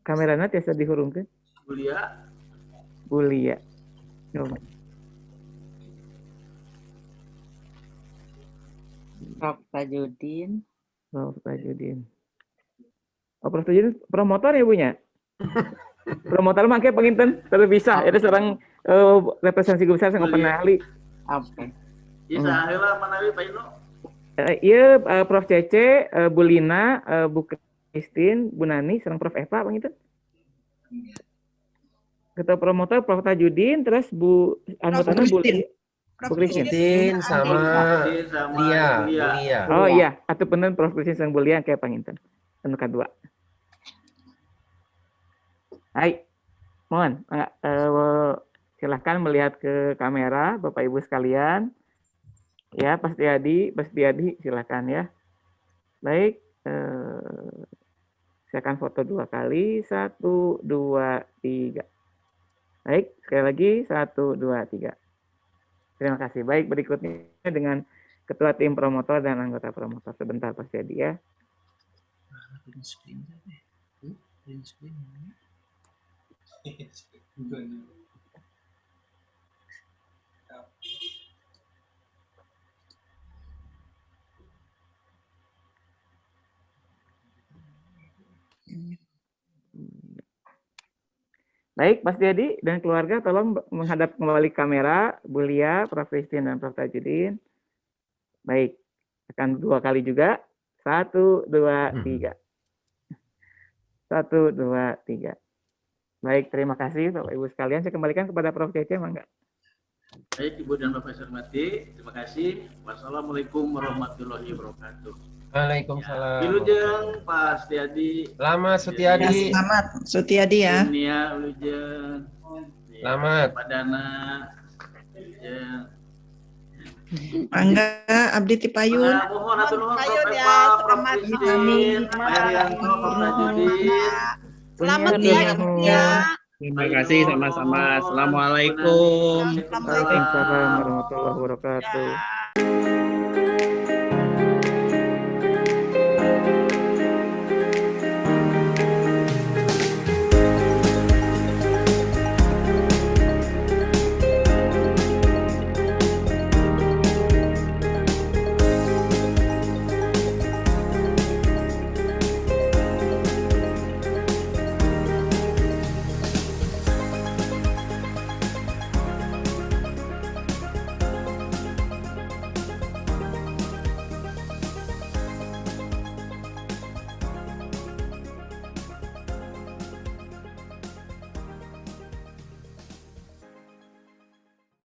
Kamerana tiasa dihurungkeun. Bulia. Coba. Prof Tajudin. Prof Tajudin. Oh, Prof Tajudin promotor ya punya? Promotor mah kayak penginten terpisah. Ada seorang representasi besar sang open ahli. Oke. Iya, saheula manawi Pak Ino. Iya, Prof Cece, Bu Lina, Bu Christine, Bu Nani, serang Prof Eva penginten. Ketua promotor Prof Tajudin, terus Bu anggotanya Bu Christine sama Lia. Oh iya, atau penen Prof Christine sang Bu Lia kayak penginten. Anu kedua. Hai, mohon silahkan melihat ke kamera Bapak Ibu sekalian. Ya, Pak Setiadi silahkan ya. Baik, saya akan foto 2 kali, 1, 2, 3. Baik, sekali lagi 1, 2, 3. Terima kasih. Baik, berikutnya dengan Ketua Tim Promotor dan anggota promotor. Sebentar Pak Setiadi ya. Baik, Mas Dedi dan keluarga tolong menghadap kembali kamera, Bu Lia, Prof Christine dan Prof Tajudin. Baik, akan 2 kali juga. 1, 2, 3. 1, 2, 3. Baik, terima kasih Bapak Ibu sekalian. Saya kembalikan kepada Prof Cece, mangga. Baik, Ibu dan Bapak saya hormati, terima kasih. Wassalamualaikum warahmatullahi wabarakatuh. Waalaikumsalam. Wilujeng Pak Setiadi. Selamat Setiadi. Selamat Sutiadi ya. Dunia Wilujeng. Selamat. Pak Dana. Wilujeng. Mangga Abdi Tipayun. Mohon atur nuhun Prof ya, Eva, Prof selamat Christine, Pak Herianto, Prof Tajudin. Selamat ya. Terima kasih sama-sama. Assalamualaikum. Waalaikumsalam warahmatullahi wabarakatuh.